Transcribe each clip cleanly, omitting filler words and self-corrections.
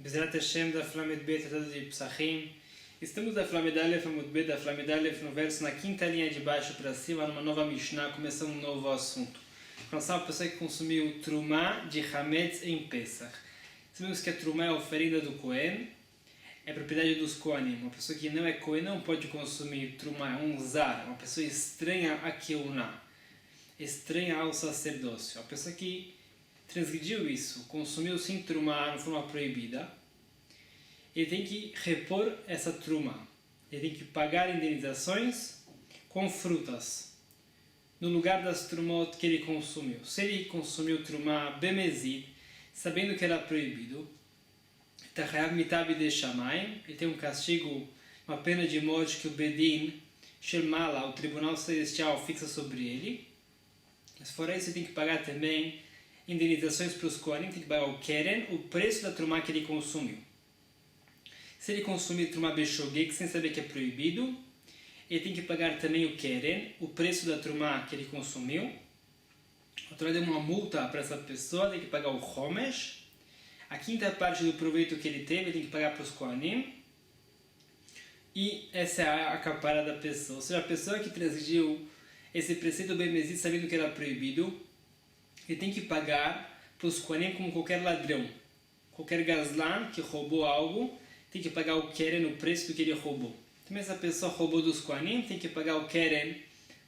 Bezerra Hashem da Flamed B, tratado de Psachim. Estamos da Flamed Aleph, Amud B, da Flamed Aleph, no verso na quinta linha de baixo para cima, numa nova Mishnah, começando um novo assunto. Relação à pessoa que consumiu Trumá de Hametz em Pesach. Sabemos que a Trumá é a oferenda do Cohen, é propriedade dos Kohanim. Uma pessoa que não é Cohen não pode consumir Trumá, é um zar, uma pessoa estranha a Keuná, estranha ao sacerdócio. A pessoa que transgrediu isso, consumiu sem Trumá de forma proibida, ele tem que repor essa Trumá. Ele tem que pagar indenizações com frutas, no lugar das Trumot que ele consumiu. Se ele consumiu Trumá bemezid, sabendo que era proibido, ele tem um castigo, uma pena de morte que o Bedin, Shelmala, o Tribunal Celestial, fixa sobre ele. Mas fora isso, ele tem que pagar também indenizações para os Kohanim, tem que pagar o Keren, o preço da Trumá que ele consumiu. Se ele consumir Trumá Beshogeg, sem saber que é proibido, ele tem que pagar também o Keren, o preço da Trumá que ele consumiu. A Torá deu uma multa para essa pessoa, tem que pagar o Homesh. A quinta parte do proveito que ele teve, ele tem que pagar para os Kohanim. E essa é a capara da pessoa. Ou seja, a pessoa que transgrediu esse preceito bemezid sabendo que era proibido, ele tem que pagar para os Kohanim como qualquer ladrão. Qualquer gazlan que roubou algo, tem que pagar o Keren, o preço do que ele roubou. Também essa pessoa roubou dos Kohanim, tem que pagar o Keren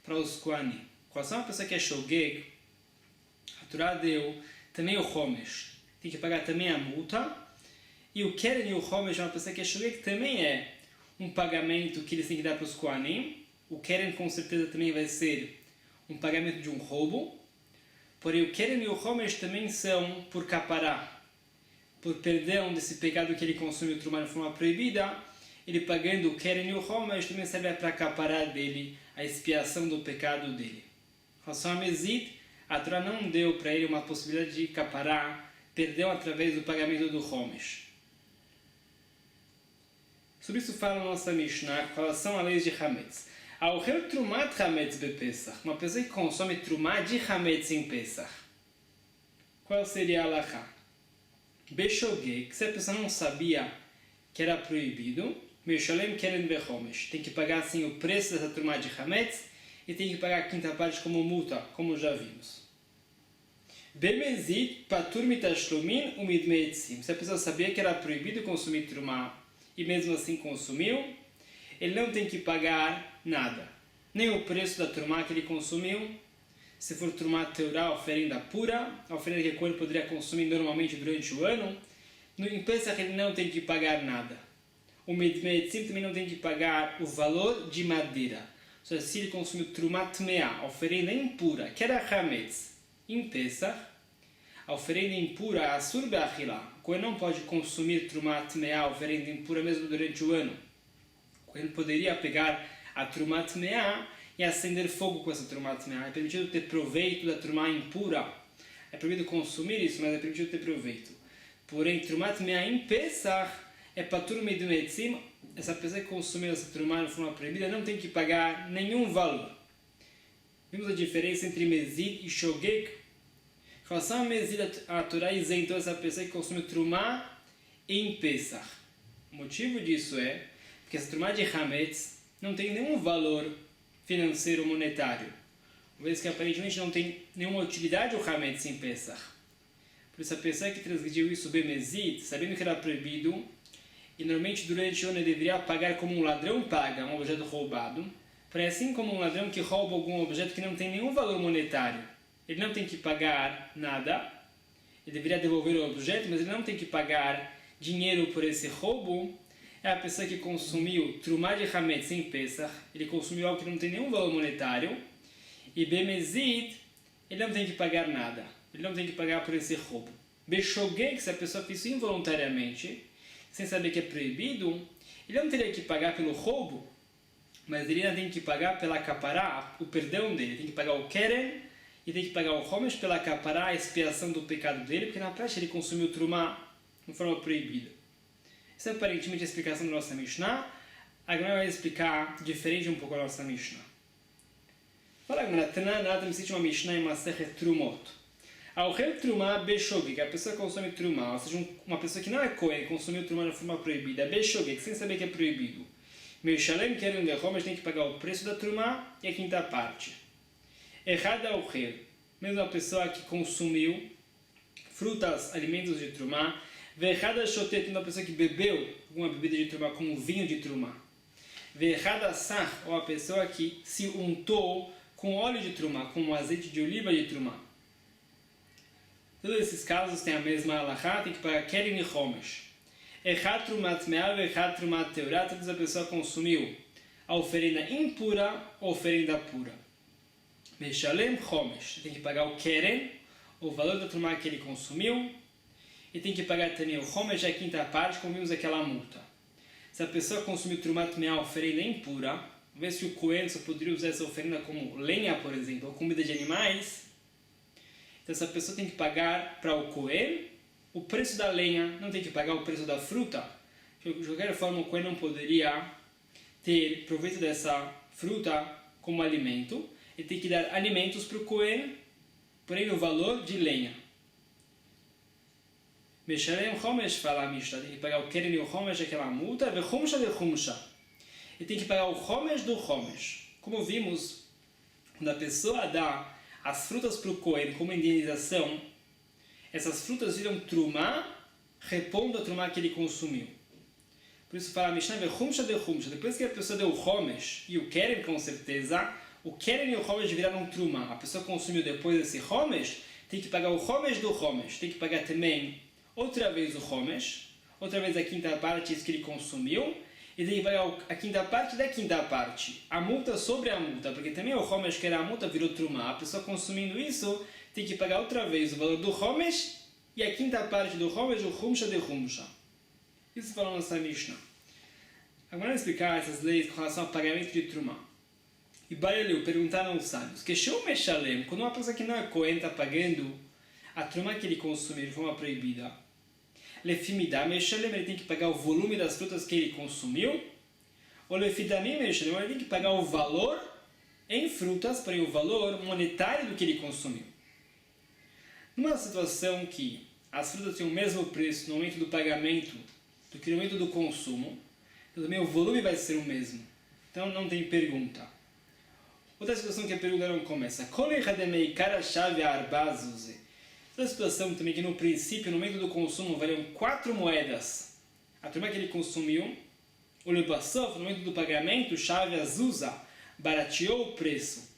para os Kohanim. Qual é uma pessoa que é Shogeg, a Torá deu também o Homesh. Tem que pagar também a multa. E o Keren e o Homesh, uma pessoa que é Shogeg, também é um pagamento que eles têm que dar para os Kohanim. O Keren com certeza também vai ser um pagamento de um roubo. Porém, o Keren e o Homesh também são por capará, por perdão desse pecado que ele consumiu Trumá de forma proibida. Ele pagando o Keren e o Homesh também serve para caparar dele a expiação do pecado dele. Em relação a Mezid, a Torá não deu para ele uma possibilidade de caparar perdão através do pagamento do Homesh. Sobre isso fala a nossa Mishnah com relação à lei de Hametz. Ao reu Trumat Hametz Bepesach, uma pessoa que consome Trumá de Hametz em Pesach, qual seria a halakha? Beshogeg, se a pessoa não sabia que era proibido, Meshalem Keren Behomesh, tem que pagar assim o preço dessa Trumá de Hametz e tem que pagar a quinta parte como multa, como já vimos. Bemezid Patur Mitashlumin Umidmeitzim, se a pessoa sabia que era proibido consumir Trumá e mesmo assim consumiu, ele não tem que pagar nada, nem o preço da Trumá que ele consumiu. Se for Trumá Teorá, oferenda pura, a oferenda que o Cohen poderia consumir normalmente durante o ano, em Pesach ele não tem que pagar nada. O Medmeitzim também não tem que pagar o valor de madeira. Ou seja, se ele consumiu Trumá Tmeá, oferenda impura, que era Hametz, em Pesach, a oferenda impura, Asur Be'achilá, o Cohen não pode consumir Trumá Tmeá, oferenda impura, mesmo durante o ano. O Cohen poderia pegar a Trumá Tmeá e acender fogo com essa Trumá Tmeá. É permitido ter proveito da Trumá impura. É proibido consumir isso, mas é permitido ter proveito. Porém, Trumá Tmeá em Pesach é Patur Medmeitzim. Essa pessoa que consumiu essa Trumá de forma proibida não tem que pagar nenhum valor. Vimos a diferença entre Mezid e Shogeg. Em relação a Mezid, a Torá isentou essa pessoa que consumiu Trumá em Pesach. O motivo disso é porque essa Trumá de Hametz não tem nenhum valor financeiro monetário, uma vez que aparentemente não tem nenhuma utilidade o Hametz em Pesach. Por isso a pessoa que transgrediu isso bemezid, sabendo que era proibido, e normalmente durante o ano ele deveria pagar como um ladrão paga um objeto roubado, porém assim como um ladrão que rouba algum objeto que não tem nenhum valor monetário, ele não tem que pagar nada, ele deveria devolver o objeto, mas ele não tem que pagar dinheiro por esse roubo. É a pessoa que consumiu Trumá de Hametz em Pesach, ele consumiu algo que não tem nenhum valor monetário, e Bemezid, ele não tem que pagar nada, ele não tem que pagar por esse roubo. Beshogeg, se a pessoa fez isso involuntariamente, sem saber que é proibido, ele não teria que pagar pelo roubo, mas ele ainda tem que pagar pela capará, o perdão dele, tem que pagar o Keren, e tem que pagar o Homesh pela capará, a expiação do pecado dele, porque na prática ele consumiu Trumá de forma proibida. Essa é aparentemente a explicação da nossa Mishnah. A Gemara vai explicar diferente um pouco a nossa Mishnah. Fala, Gemara, Tanan, nada me cite uma Mishnah em Masechet Trumot. Ao rei trumá beshogeg, que a pessoa consome trumá, ou seja, uma pessoa que não é kohen, consumiu trumá de forma proibida, beshogeg, sem saber que é proibido. Meishalem keren lechomesh, tem que pagar o preço da trumá e a quinta parte. Errada ao rei, mesmo a pessoa que consumiu frutas, alimentos de trumá, verrada shotet, uma pessoa que bebeu alguma bebida de trumá, como vinho de trumá. Verrada sach, ou a pessoa que se untou com óleo de trumá, com azeite de oliva de trumá. Todos esses casos têm a mesma halachá, tem que pagar keren e chomesh. Echad trumat me'al, echad trumat teorá, toda a pessoa consumiu a oferenda impura ou oferenda pura. Meshalem chomesh, tem que pagar o keren, o valor da trumá que ele consumiu, e tem que pagar também o chomesh, a quinta parte, como vimos aquela multa. Se a pessoa consumiu trumat me'al, oferenda impura, vê se o cohen só poderia usar essa oferenda como lenha, por exemplo, ou comida de animais. Então essa pessoa tem que pagar para o cohen o preço da lenha, não tem que pagar o preço da fruta. De qualquer forma, o cohen não poderia ter proveito dessa fruta como alimento. Ele tem que dar alimentos para o cohen, porém no valor de lenha. Meshalem chomesh, fala a Mishnah, tem que pagar o keren e o chomesh, aquela multa, ve chumsha de chumsha. Ele tem que pagar o chomesh do chomesh. Como vimos, quando a pessoa dá as frutas para o cohen como indenização, essas frutas viram trumá, repondo a trumá que ele consumiu. Por isso fala a Mishnah, vechumsha de chumsha. Depois que a pessoa deu o chomesh e o keren, com certeza, o keren e o chomesh viraram trumá. A pessoa consumiu depois desse chomesh, tem que pagar o chomesh do chomesh. Tem que pagar também outra vez o chomesh, outra vez a quinta parte, isso que ele consumiu, e tem que pagar a quinta parte da quinta parte. A multa sobre a multa, porque também o chomesh que era a multa virou trumá. A pessoa consumindo isso tem que pagar outra vez o valor do chomesh e a quinta parte do chomesh, o chumsha de chumsha. Isso falou nossa Mishnah. Agora vamos explicar essas leis com relação ao pagamento de trumá. E Bareleu perguntaram aos sábios, que show meshalem, quando uma pessoa que não é cohen está pagando a trumá que ele consumiu de forma proibida, lefimidá meshalem, ele tem que pagar o volume das frutas que ele consumiu, ou lefidamim meshalem, ele tem que pagar o valor em frutas, porém o valor monetário do que ele consumiu. Numa situação que as frutas têm o mesmo preço no momento do pagamento do que no momento do consumo, então também o volume vai ser o mesmo. Então não tem pergunta. Outra situação que a pergunta não começa. Outra situação também que no princípio, no momento do consumo, valiam 4 moedas. A turma que ele consumiu, o lebassov, no momento do pagamento, chave azusa, barateou o preço.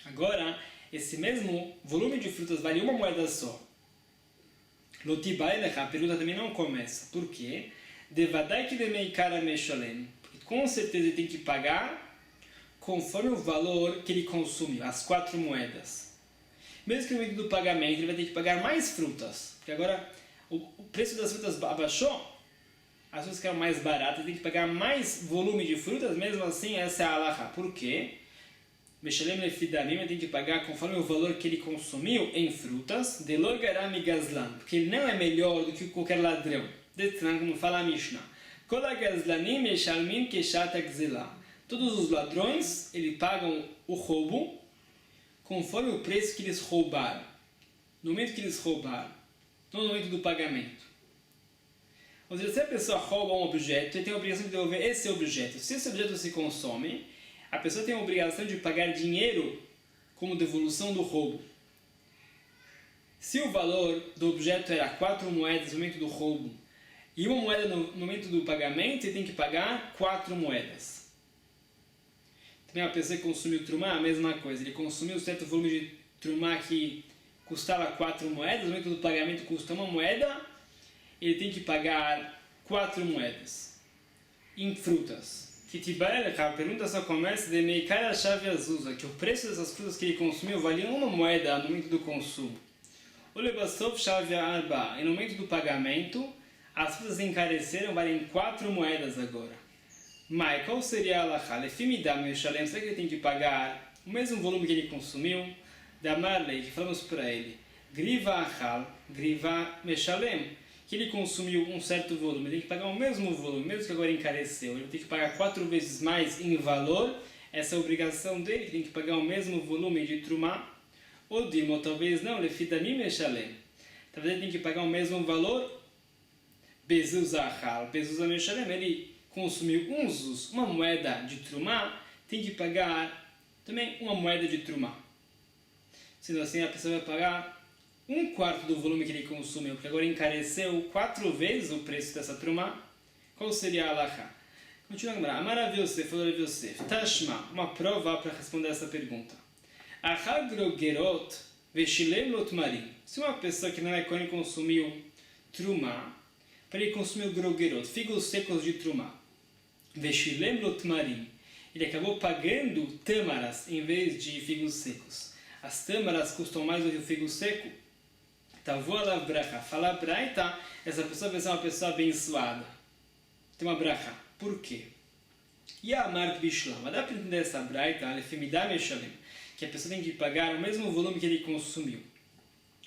Agora, esse mesmo volume de frutas vale uma moeda só. A pergunta também não começa. Por quê? Porque com certeza ele tem que pagar conforme o valor que ele consumiu, as 4 moedas. Mesmo que no momento do pagamento ele vai ter que pagar mais frutas. Porque agora o preço das frutas abaixou, as frutas ficaram mais baratas, tem que pagar mais volume de frutas, mesmo assim essa é a halachá. Por quê? Meshalem lefidamim, tem que pagar conforme o valor que ele consumiu em frutas, de logarami gazlan, porque ele não é melhor do que qualquer ladrão. Detran, como fala a Mishnah. Kol gazlanim meshalmin keshat gzela. Todos os ladrões, eles pagam o roubo conforme o preço que eles roubaram. No momento que eles roubaram, não no momento do pagamento. Ou seja, se a pessoa rouba um objeto, ele tem a obrigação de devolver esse objeto. Se esse objeto se consome, a pessoa tem a obrigação de pagar dinheiro como devolução do roubo. Se o valor do objeto era 4 moedas no momento do roubo e uma moeda no momento do pagamento, ele tem que pagar 4 moedas. Também a pessoa que consumiu trumá, a mesma coisa. Ele consumiu um certo volume de trumá que custava 4 moedas, no momento do pagamento custa uma moeda, ele tem que pagar 4 moedas em frutas. A pergunta só começa de meikar a chave azusa, que o preço dessas frutas que ele consumiu valia uma moeda no momento do consumo. O lebassov chave arba, e no momento do pagamento, as frutas encareceram, valem 4 moedas agora. Mas qual seria a halachá? Lefimidam meshalem, será que ele tem que pagar o mesmo volume que ele consumiu? Da Marley, que falamos para ele, griva achal, griva meshalem, que ele consumiu um certo volume, ele tem que pagar o mesmo volume, mesmo que agora encareceu, ele tem que pagar 4 vezes mais em valor, essa é a obrigação dele, ele tem que pagar o mesmo volume de trumá, Ou Dilma, ou talvez não, Lefidamim Meshalem. Talvez ele tenha que pagar o mesmo valor. Bezuz Achal, Bezuz Meshalem, ele consumiu um zuz, uma moeda de Trumá, tem que pagar também uma moeda de Trumá. Sendo assim, a pessoa vai pagar 1/4 do volume que ele consumiu, porque agora encareceu 4 vezes o preço dessa Trumá. Qual seria a Alahá? Continua a Gemara. Amar Rav Yosef, falou Rav Yosef. Tashma, uma prova para responder essa pergunta. Achal grogerot veshilem lotmarim. Se uma pessoa que não é Kohen consumiu Trumá, para ele consumir o grogerot, figos secos de Trumá, veshilem lotmarim, ele acabou pagando tâmaras em vez de figos secos. As tâmaras custam mais do que o figo seco. Tavu alav bracha. Fala braita, essa pessoa vai ser uma pessoa abençoada. Tem uma bracha. Por quê? E a Amart Bishlam, dá para entender essa braita, que a pessoa tem que pagar o mesmo volume que ele consumiu.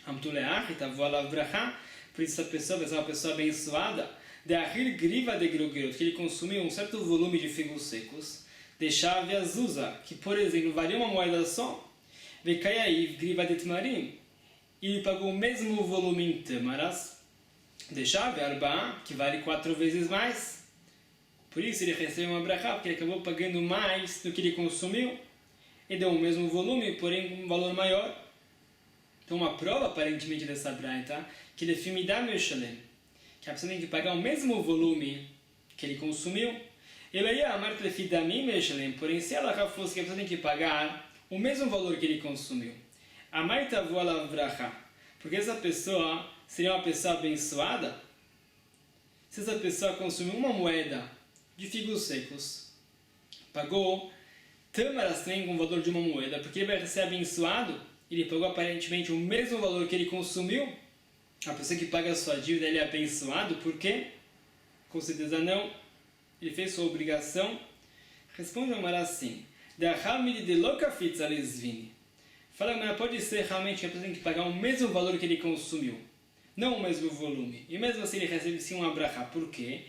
Amtuleach, tavu alav bracha, por isso a pessoa vai ser uma pessoa abençoada. De ahir griva de grogerot, que ele consumiu um certo volume de figos secos. De chave azusa, que por exemplo valia uma moeda só. Vekayaiv griva de tmarim, e ele pagou o mesmo volume em tâmaras. De chave arba, que vale 4 vezes mais. Por isso ele recebeu uma brachá, porque ele acabou pagando mais do que ele consumiu. E deu o mesmo volume, porém com um valor maior. Então uma prova aparentemente dessa braita, que ele filmidá meshalem, que a pessoa tem que pagar o mesmo volume que ele consumiu. Ele ia amar telefidamim meshalem, porém se ela fosse que a pessoa tem que pagar o mesmo valor que ele consumiu. Amar tavu alav bracha, porque essa pessoa seria uma pessoa abençoada. Se essa pessoa consumiu uma moeda de figos secos, pagou tâmaras também com o valor de uma moeda, porque ele vai ser abençoado, ele pagou aparentemente o mesmo valor que ele consumiu. A pessoa que paga a sua dívida, ele é abençoado, por quê? Com certeza não. Ele fez sua obrigação. Responde a Gemara assim. Fala, mas pode ser realmente que a pessoa tem que pagar o mesmo valor que ele consumiu, não o mesmo volume. E mesmo assim ele recebe sim uma brachá. Por quê?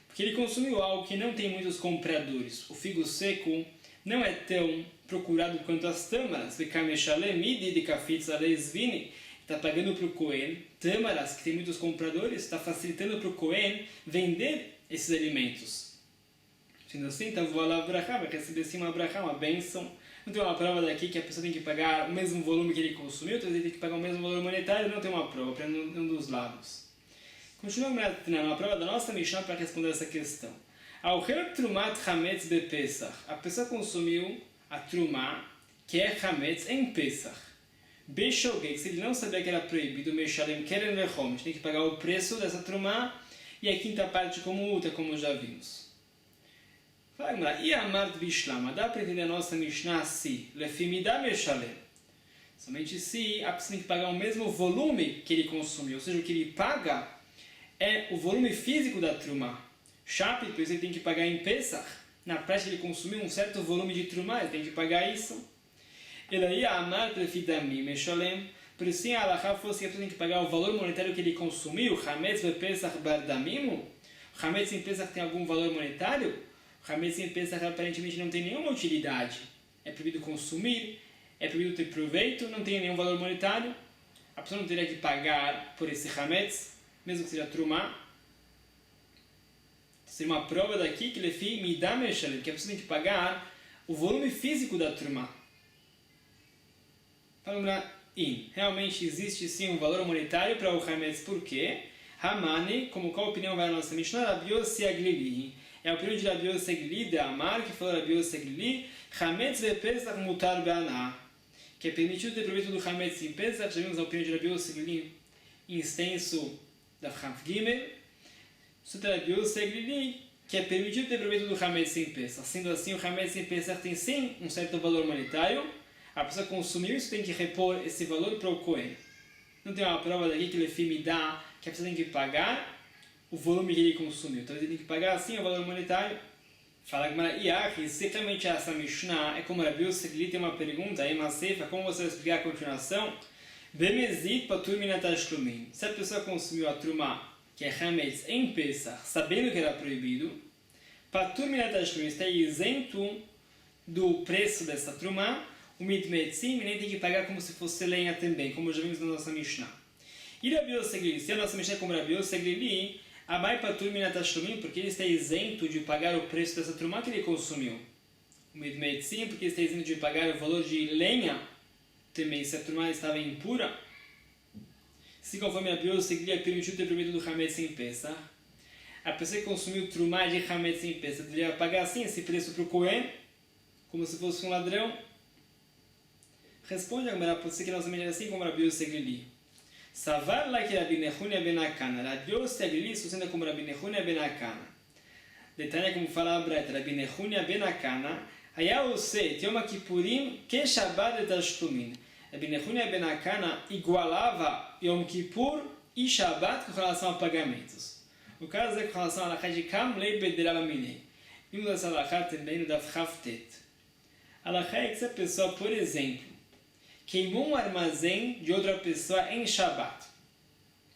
Porque ele consumiu algo que não tem muitos compradores. O figo seco não é tão procurado quanto as tâmaras. Está pagando para o Cohen tâmaras, que tem muitos compradores, está facilitando para o Cohen vender esses alimentos. Sendo assim, tavu alav bracha, vai receber sim uma brachá, uma bênção. Não tem uma prova daqui que a pessoa tem que pagar o mesmo volume que ele consumiu, então ele tem que pagar o mesmo valor monetário, não tem uma prova para nenhum dos lados. Continuamos na prova da nossa Mishnah para responder essa questão. A pessoa consumiu a trumá, que é chametz, em Pesach. Beshogeg, se ele não sabia que era proibido, meshalem keren lechom, tem que pagar o preço dessa trumá e a quinta parte como multa, como já vimos. Fala, e amart bishlama, dá para entender a nossa Mishnah se lefimidá meshalem. Somente se a pessoa tem que pagar o mesmo volume que ele consumiu, ou seja, o que ele paga é o volume físico da trumá. Shapit, por isso ele tem que pagar em Pesach. Na prática ele consumiu um certo volume de trumá, ele tem que pagar isso. Ele ia amar lefidamim meshalem. Por isso, se a alahá fosse que a pessoa tem que pagar o valor monetário que ele consumiu, chametz bepesach bardamimu, chametz em Pesach tem algum valor monetário? Chametz em Pesach aparentemente não tem nenhuma utilidade. É proibido consumir, é proibido ter proveito, não tem nenhum valor monetário. A pessoa não teria que pagar por esse chametz, mesmo que seja trumá. Seria uma prova daqui que lefi midá meshalem, que a pessoa tem que pagar o volume físico da trumá. Realmente existe sim um valor monetário para o chametz, por quê? Hamani, como qual opinião vai a nossa Mishnah? Rav Yossi Aglili. É a opinião de Rav Yossi Aglili, de Amar, que falou Rav Yossi Aglili, chametz vepesach mutar be'anah, que é permitido ter proveito do chametz em Pesach. Já vimos a opinião de Rav Yossi Aglili em extenso da Chaf Gimel. Sobre Rav Yossi Aglili, que é permitido ter proveito do chametz em Pesach. Sendo assim, o chametz em Pesach tem sim um certo valor monetário. A pessoa consumiu isso, tem que repor esse valor para o Cohen. Não tem uma prova daqui que ele me dá que a pessoa tem que pagar o volume que ele consumiu. Então ele tem que pagar assim o valor monetário. Fala que se realmente essa Mishnah é como Rav Yossi Aglili, tem uma pergunta aí, uma ceifa, como você vai explicar a continuação? Bemezit patur minat tashlumin. Se a pessoa consumiu a trumá, que é chametz em Pesach, sabendo que era proibido, patur minat tashlumin está isento do preço dessa trumá, umidmetzim, e nem tem que pagar como se fosse lenha também, como já vimos na nossa Mishnah. E Rabi Yossi Glili, se a nossa Mishnah é como Rabi Yossi Glili, Abai Patur Minat Tashlumim, porque ele está isento de pagar o preço dessa trumá que ele consumiu. Umidmetzim, porque ele está isento de pagar o valor de lenha também, se a trumá estava impura. Se conforme Rabi Yossi Glili é permitido ter proibido do Hametz em Pesach, a pessoa que consumiu trumá de Hametz em Pesach deveria pagar assim esse preço para o Kohen, como se fosse um ladrão. Responde a Gemara, pode ser que nossa mente é assim como Rabi Yossi Glili. Savar lá que Rabi Nehunia ben Akana. Rabi Yossi Glili sustenta como Rabi Nehunia ben Akana. Detalhe como fala a Breta, Rabi Nehunia ben Akana. Haya Ose, Yom Kippurim, que Shabbat de Tashlumin. Rabi Nehunia ben Akana igualava Yom Kippur e Shabbat com relação a pagamentos. O caso é com relação a Alachá de Kam Lei Bederaba Minei. Vimos essa Alachá também no Daf Haftet. Alachá é que se a pessoa, por exemplo, queimou um armazém de outra pessoa em Shabbat.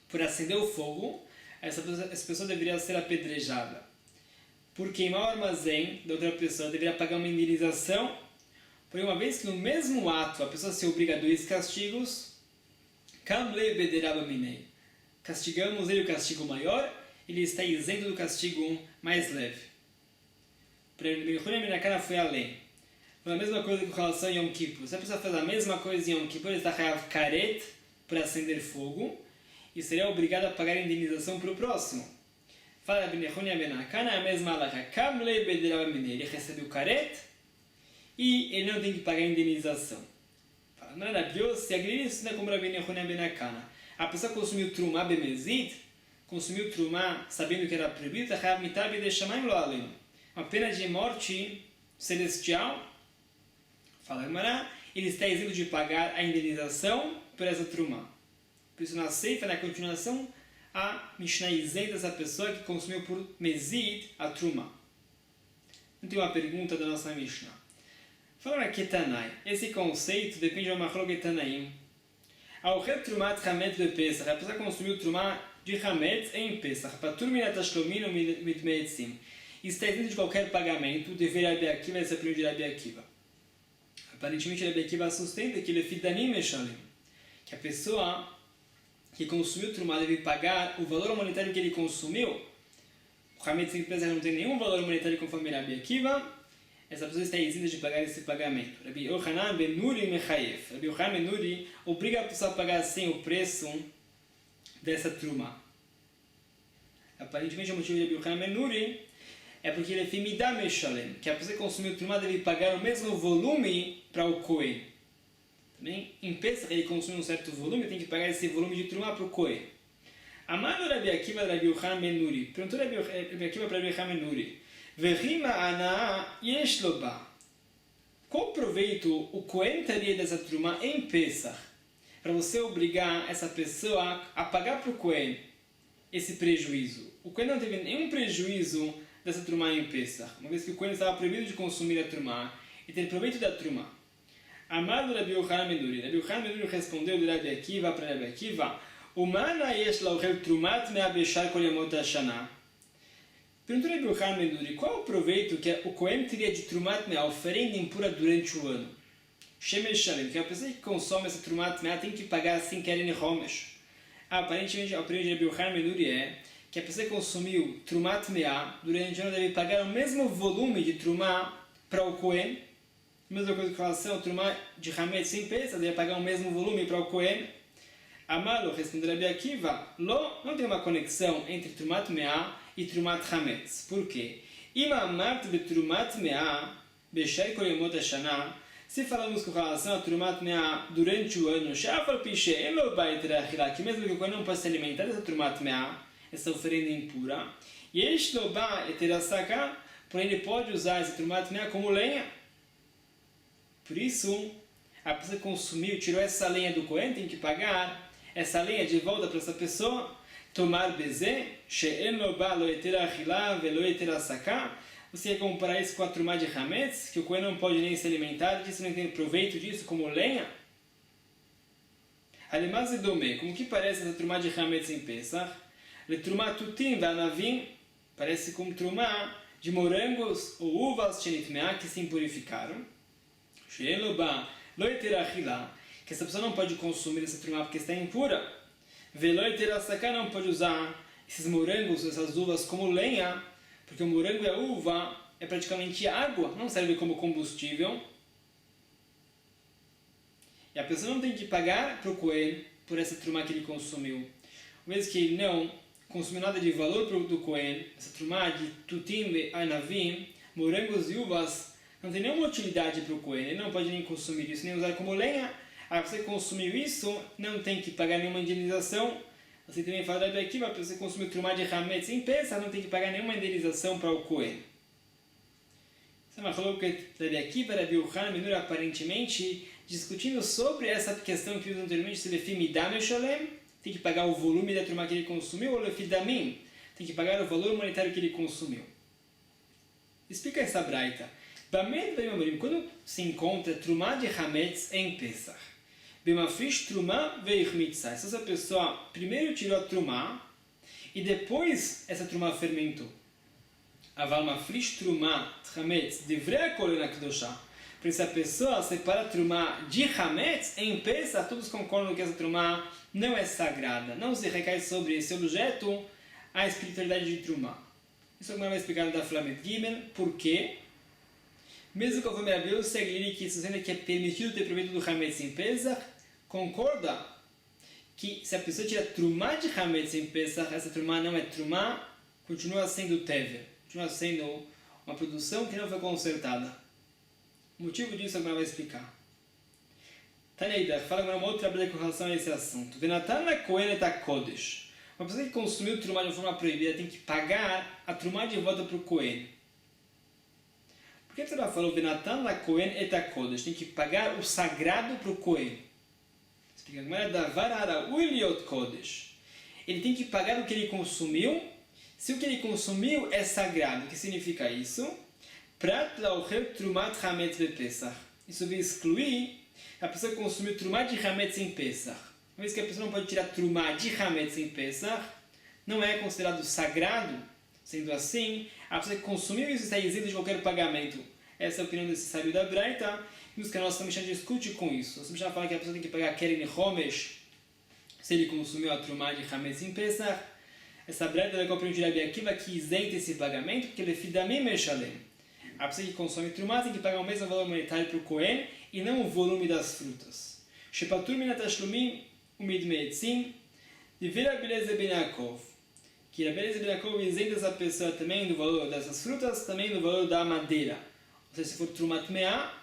Por acender o fogo, essa pessoa deveria ser apedrejada. Por queimar o armazém de outra pessoa, deveria pagar uma indenização. Porém, uma vez que no mesmo ato a pessoa se obriga a 2 castigos, Kamle Bederaba Minei. Castigamos ele o castigo maior, ele está isento do castigo mais leve. Para ele, foi além. A mesma coisa com relação a Yom Kippur. Se a pessoa faz a mesma coisa em Yom Kippur, ele está chayav karet para acender fogo e seria obrigado a pagar a indenização para o próximo. Fala Rabbi Nehunia ben Akana, é a mesma alahá. Kamle bederaba minei. Ele recebe o karet e ele não tem que pagar a indenização. Fala, não era Deus, se agredir isso não é como Rabbi Nehunia ben Akana. A pessoa consumiu trumá bemezid, consumiu trumá sabendo que era proibido, está chayav mitab de shamayim lo aleno. Uma pena de morte celestial. Fala Gemara, ele está isento de pagar a indenização por essa trumá. Por isso, na Seifa, na continuação, a Mishnah isenta essa pessoa que consumiu por mezid a trumá. Então, tem uma pergunta da nossa Mishnah. Fala na Ketanai. Esse conceito depende de uma machlok Tanaim. Ao re trumat hametz de Pesach, a pessoa consumiu trumá de hametz em Pesach. Patur minat tashlumin ou mitmeetzim. Está isento de qualquer pagamento, deveria Rabi Akiva, essa é a opinião de Rabi Akiva. Aparentemente, Rabi Akiva sustenta que ele é fidanim meshalim, que a pessoa que consumiu trumá deve pagar o valor monetário que ele consumiu. O hametz em Pesach não tem nenhum valor monetário conforme Rabi Akiva. Essa pessoa está isenta de pagar esse pagamento. Rabi Yochanan ben Nuri mechayef. Rabi Yochanan ben Nuri obriga a pessoa a pagar assim o preço dessa trumá. Aparentemente, o motivo de Rabi Yochanan ben Nuri é porque ele é fimidá meshalem, que a pessoa que consumiu trumá deve pagar o mesmo volume para o Kohen. Também, em Pesach, ele consumiu um certo volume, tem que pagar esse volume de trumá para o Kohen. Amado Rabi Akiva Rabi Yochanan ben Nuri. Perguntou Rabi Akiva para Rabi Yochanan ben Nuri. Verima ana yesh lo ba. Qual proveito o Kohen teria dessa trumá em Pesach? Para você obrigar essa pessoa a pagar para o Kohen esse prejuízo. O Kohen não teve nenhum prejuízo dessa trumá em Pesach, uma vez que o Kohen estava proibido de consumir a trumá e ter proveito da trumá. Amado Rabi Yochanan ben Nuri. Rabi Yochanan ben Nuri respondeu de Rabi Akiva para Rabi Akiva: Umana yesh laochel trumat mea beshar kol yamot hashana. Perguntou Rabi Yochanan ben Nuri, qual é o proveito que o Kohen teria de trumat mea, oferenda impura durante o ano? Shemesh shalem, que a pessoa que consome essa trumat mea tem que pagar assim keren homesh. Aparentemente, a opinião de Rabi Yochanan ben Nuri é que a pessoa que consumiu trumat mea durante o ano deve pagar o mesmo volume de trumá para o Kohen. Mesma coisa com relação ao trumá de hametz sem peça, deve pagar o mesmo volume para o Kohen. Amalo, respondeu Rabi Akiva, não tem uma conexão entre trumat mea e trumat hametz. Por quê? Imamart betrumat mea beshar kol yamot hashana. Se falamos com relação a trumat mea durante o ano, shafal piche elo bait reachila, que mesmo que o Kohen não possa se alimentar dessa trumat mea, essa oferenda impura, yesh lo ba eterasaka, porém ele pode usar esse trumat mea como lenha. Por isso, a pessoa que consumiu, tirou essa lenha do Kohen, tem que pagar essa lenha de volta para essa pessoa. Tomar bezé, she'en lo ba lo etera achila velo etera saka. Você quer comparar isso com a trumá de hametz, que o Kohen não pode nem se alimentar disso, não tem proveito disso como lenha? Ademais de domé, como que parece essa trumá de hametz em Pesach? Le trumá tutim vanavim, parece como trumá de morangos ou uvas shenitmea que se impurificaram. She'en lo ba loiterachilá, que essa pessoa não pode consumir essa trumá porque está impura. Veloiterassaká, não pode usar esses morangos, essas uvas como lenha, porque o morango e a uva é praticamente água, não serve como combustível. E a pessoa não tem que pagar para o Cohen por essa trumá que ele consumiu. Uma vez que ele não consumiu nada de valor do Cohen, essa trumá de tutim e anavim, morangos e uvas, não tem nenhuma utilidade para o Cohen, ele não pode nem consumir isso, nem usar como lenha. Ah, você consumiu isso, não tem que pagar nenhuma indenização. Assim também fala aqui, mas você consumiu trumá de hametz em Pesach, não tem que pagar nenhuma indenização para o Cohen. Você falou que aqui para Rabi Yochanan ben Nuri aparentemente discutindo sobre essa questão que vimos anteriormente, se lefi midam meshalem, tem que pagar o volume da trumá que ele consumiu, ou lefi damim, tem que pagar o valor monetário que ele consumiu. Explica essa braita. Quando se encontra trumá de hametz em Pesach, b'mafrish trumá veich mitzah, se essa pessoa primeiro tirou a trumá e depois essa trumá fermentou. Aval mafrish trumá hametz divrei kol akdoshá. Porque se a pessoa separa a trumá de hametz em Pesach, todos concordam que essa trumá não é sagrada, não se recai sobre esse objeto a espiritualidade de trumá. Isso agora vai explicar no da Flamet Gimel, por quê? Mesmo conforme a Bíblia segue que isso sendo que é permitido ter proveito do hametz em Pesach, concorda que se a pessoa tira trumá de hametz em Pesach, essa trumá não é trumá, continua sendo tever, continua sendo uma produção que não foi consertada. O motivo disso agora vai explicar. Taneida, fala agora uma outra briga com relação a esse assunto. Venatan la Kohen et HaKodesh. Uma pessoa que consumiu trumá de forma proibida tem que pagar a trumá de volta para o Kohen. Por que você falou Venatan la Kohen et HaKodesh? Tem que pagar o sagrado para o Kohen. Explica agora Davar haraui liot Kodesh. Ele tem que pagar o que ele consumiu. Se o que ele consumiu é sagrado, o que significa isso? Prat laochel trumat hametz bepesach. Isso vai excluir a pessoa que consumiu trumá de hametz em Pesach. Uma vez que a pessoa não pode tirar trumá de hametz em Pesach, não é considerado sagrado. Sendo assim, a pessoa que consumiu isso está isento de qualquer pagamento. Essa é a opinião desse sábio da Braita. Vimos que a nossa Mishnah discute com isso. A Mishnah fala que a pessoa tem que pagar keren homesh se ele consumiu a trumá de hametz em Pesach. Essa Braita vai compreender Rabi Akiva que isenta esse pagamento, porque ele é fidamim meshalem. A pessoa que consome trumá tem que pagar o mesmo valor monetário para o Kohen e não o volume das frutas. Shepatur minat tashlumim umid meetzim divrei Rabbi Eliezer ben Yaakov. Que Rabbi Eliezer ben Yaakov isenta essa pessoa também do valor dessas frutas, também do valor da madeira. Ou seja, se for trumat meá,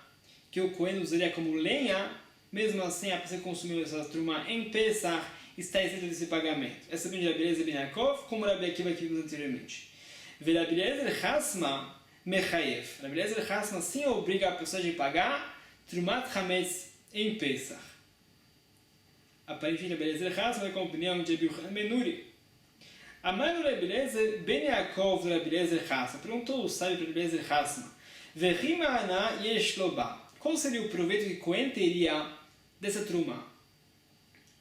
que o Kohen usaria como lenha, mesmo assim a pessoa que consumiu essa trumá em Pesach está isenta desse pagamento. Essa é a opinião de Rabbi Eliezer ben Yaakov, como Rabbi Akiva que vimos anteriormente. Rabbi Eliezer Hasma Mechayev. Rabbi Eliezer Hasma sim obriga a pessoa a pagar trumat hametz em Pesach. Aparentemente, Rabbi Eliezer Hasma vai com a opinião de Rabi Yochanan ben Nuri. Amaro Rabbi Eliezer ben Yaakov do Rabbi Eliezer Hasma. Perguntou o sábio para Rabbi Eliezer Hasma. Vehima ana yesh lo ba. Qual seria o proveito que Cohen teria dessa trumá?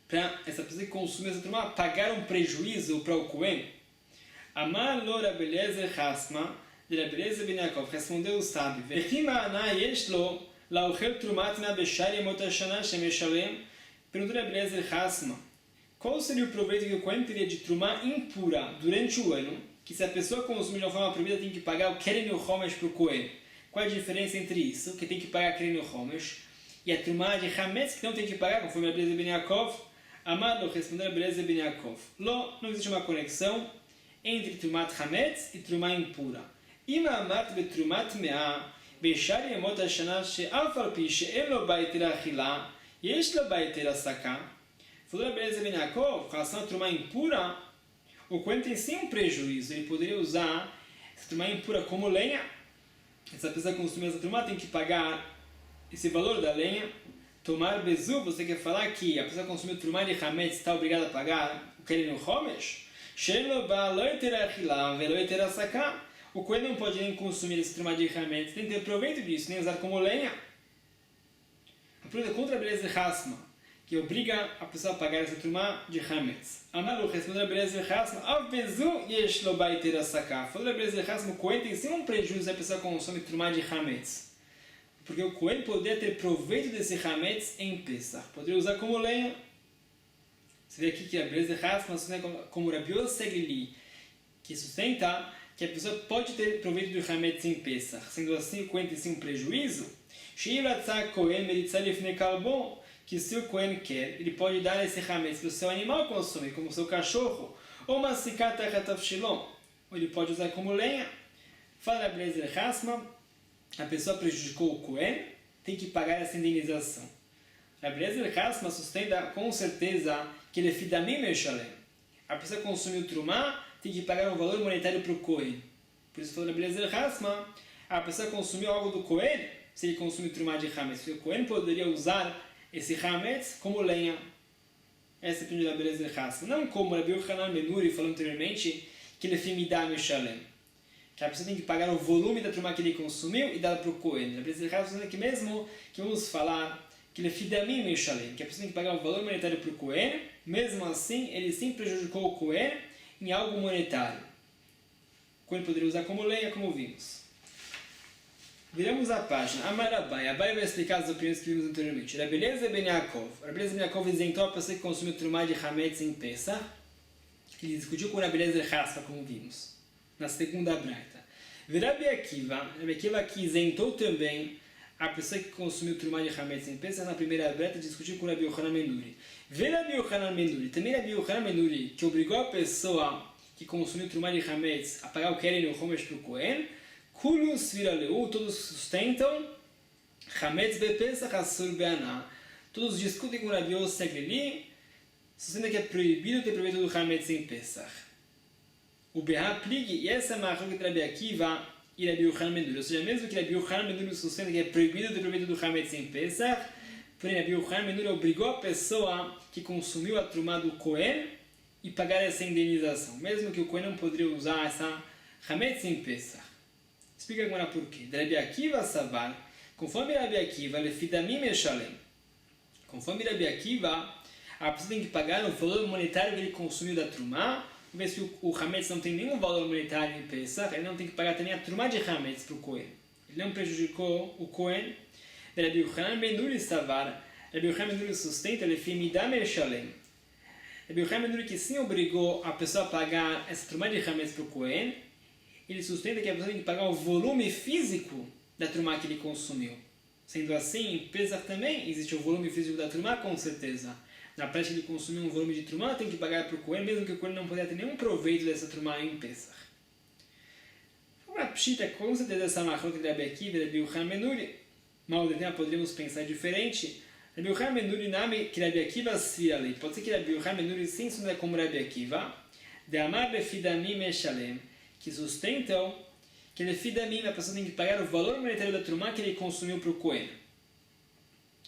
Para essa pessoa que consumiu essa trumá pagar um prejuízo para o Cohen? Amar lo Rabbi Eliezer Hasma de Rabbi Eliezer ben Yaakov, respondeu o sábio, perguntou Rabbi Eliezer Hasma, qual seria o proveito que o Cohen teria de trumá impura durante o ano, que se a pessoa consumir de uma forma proibida tem que pagar o keren homesh para o Cohen? Qual a diferença entre isso, que tem que pagar keren homesh, e a trumá de hametz, que não tem que pagar, conforme Rabbi Eliezer ben Yaakov? Amado, respondeu Rabbi Eliezer ben Yaakov, não existe uma conexão entre trumat hametz e trumá impura. אם אמרת בתרומת מאה בשאר ימות השנה שאף על פי שאין לו בהיתר אכילה, יש לו בהיתר הסקה. Falou Rabbi Eliezer ben Yaakov, com relação à trumá impura, o Cohen tem sim um prejuízo. Ele poderia usar essa trumá impura como lenha. Essa pessoa que consumiu essa trumá tem que pagar esse valor da lenha. Tomar bezu, você quer falar que a pessoa que consumiu trumá de hametz está obrigada a pagar o keren homesh? She'en lo ba'hitir achilah ve'lo hitir asaka. O Cohen não pode nem consumir esse trumá de hametz, nem ter proveito disso, nem usar como lenha. A pergunta contra a beleza Hasma, que obriga a pessoa a pagar essa trumá de hametz. Amalu respondeu a beleza Hasma, avezu yesh lo ba'hitir asaka. Falou a beleza Hasma, o Cohen tem sim um prejuízo se a pessoa consome trumá de hametz. porque o Cohen poderia ter proveito desse Hametz em Pesach, poderia usar como lenha. Você vê aqui que a beleza de Hasma sustenta como Rabi Yosef Glili, que sustenta que a pessoa pode ter proveito do Hametz em Pesach, sendo assim o Cohen tem sim um prejuízo. Que se o Cohen quer, ele pode dar esse Hametz para o seu animal consumir, como o seu cachorro, ou uma cicata Hatavshilon, ou ele pode usar como lenha. Fala a beleza de Hasma, a pessoa prejudicou o Cohen, tem que pagar essa indenização. A beleza de Hasma sustenta com certeza que ele é fidamim meshalem. A pessoa consumiu trumá, tem que pagar um valor monetário para o Cohen. Por isso, falando a beleza de Hasma, a pessoa consumiu algo do Cohen, se ele consumiu trumá de Hametz, porque o Cohen poderia usar esse Hametz como lenha. Essa é a opinião da beleza de Hasma. Não como Rabi Yochanan ben Nuri falou anteriormente, que ele é fimidá meshalem. Que a pessoa tem que pagar o volume da trumá que ele consumiu e dar para o Cohen. A beleza de Hasma é que mesmo que vamos falar que ele é fidamim meshalem, que a pessoa tem que pagar o valor monetário para o Cohen, mesmo assim, ele sim prejudicou o Cohen em algo monetário. O Cohen poderia usar como lenha, como vimos. Viramos a página. Amar Abai. Abai vai explicar as opiniões que vimos anteriormente. A beleza ben Yaakov. A beleza ben Yaakov isentou a pessoa que consumiu trumá de Hametz em Pesach. Ele discutiu com a beleza de Haspa, como vimos, na segunda braita. Rabi Akiva que isentou também a pessoa que consumiu trumá de Hametz em Pesach, na primeira breta, discutiu com Rabi Yochanan ben Nuri. Rabi Yochanan ben Nuri, também Rabi Yochanan ben Nuri, que obrigou a pessoa que consumiu trumá de Hametz a pagar o Keren e o Homesh para o Cohen, Kulus viraleu, todos sustentam Hametz bepesach asur be'ana. Todos discutem com Rabi Yosef Glili, sustentam que é proibido ter proveito do Hametz em Pesach. O Beha Plig, e essa é a marca de Rabi Akiva e Rabi Yochanan ben Nuri. Ou seja, mesmo que Rabi Yochanan ben Nuri sustenta que é proibido ter proveito do Hametz em Pesach, porém Rabi Yochanan ben Nuri obrigou a pessoa que consumiu a trumá do Cohen e pagar essa indenização, mesmo que o Cohen não poderia usar essa Hametz em Pesach. Explica agora por quê. Rabi Akiva Savar, conforme Rabi Akiva, ele é fidamim meshalem. Conforme Rabi Akiva, a pessoa tem que pagar o valor monetário que ele consumiu da trumá. Uma vez que o Hametz não tem nenhum valor monetário em Pesach, ele não tem que pagar também a trumá de Hametz para o Cohen. Ele não prejudicou o Cohen. Rabi Yochanan ben Nuri Savar, Rabi Yochanan ben Nuri sustenta, ele é fidamim meshalem. Rabi Yochanan ben Nuri que sim obrigou a pessoa a pagar essa trumá de Hametz para o Cohen, ele sustenta que a pessoa tem que pagar o volume físico da trumá que ele consumiu. Sendo assim, em Pesach também existe o volume físico da trumá, com certeza. Na prática, ele consumiu um volume de trumá, tem que pagar para o Cohen, mesmo que o Cohen não puder ter nenhum proveito dessa trumá em Pesach. Agora, pshita, com certeza essa machlok de Rabi Akiva e Rabi Yochanan ben Nuri, mal de tempo poderíamos pensar diferente. Rabi Yochanan ben Nuri name que Rabi Akiva svira lei. Pode ser que Rabi Yochanan ben Nuri sim sustenta como Rabi Akiva, de amar befidamim meshalem, que sustentam que ele é fidamim, a pessoa tem que pagar o valor monetário da trumá que ele consumiu para o Cohen.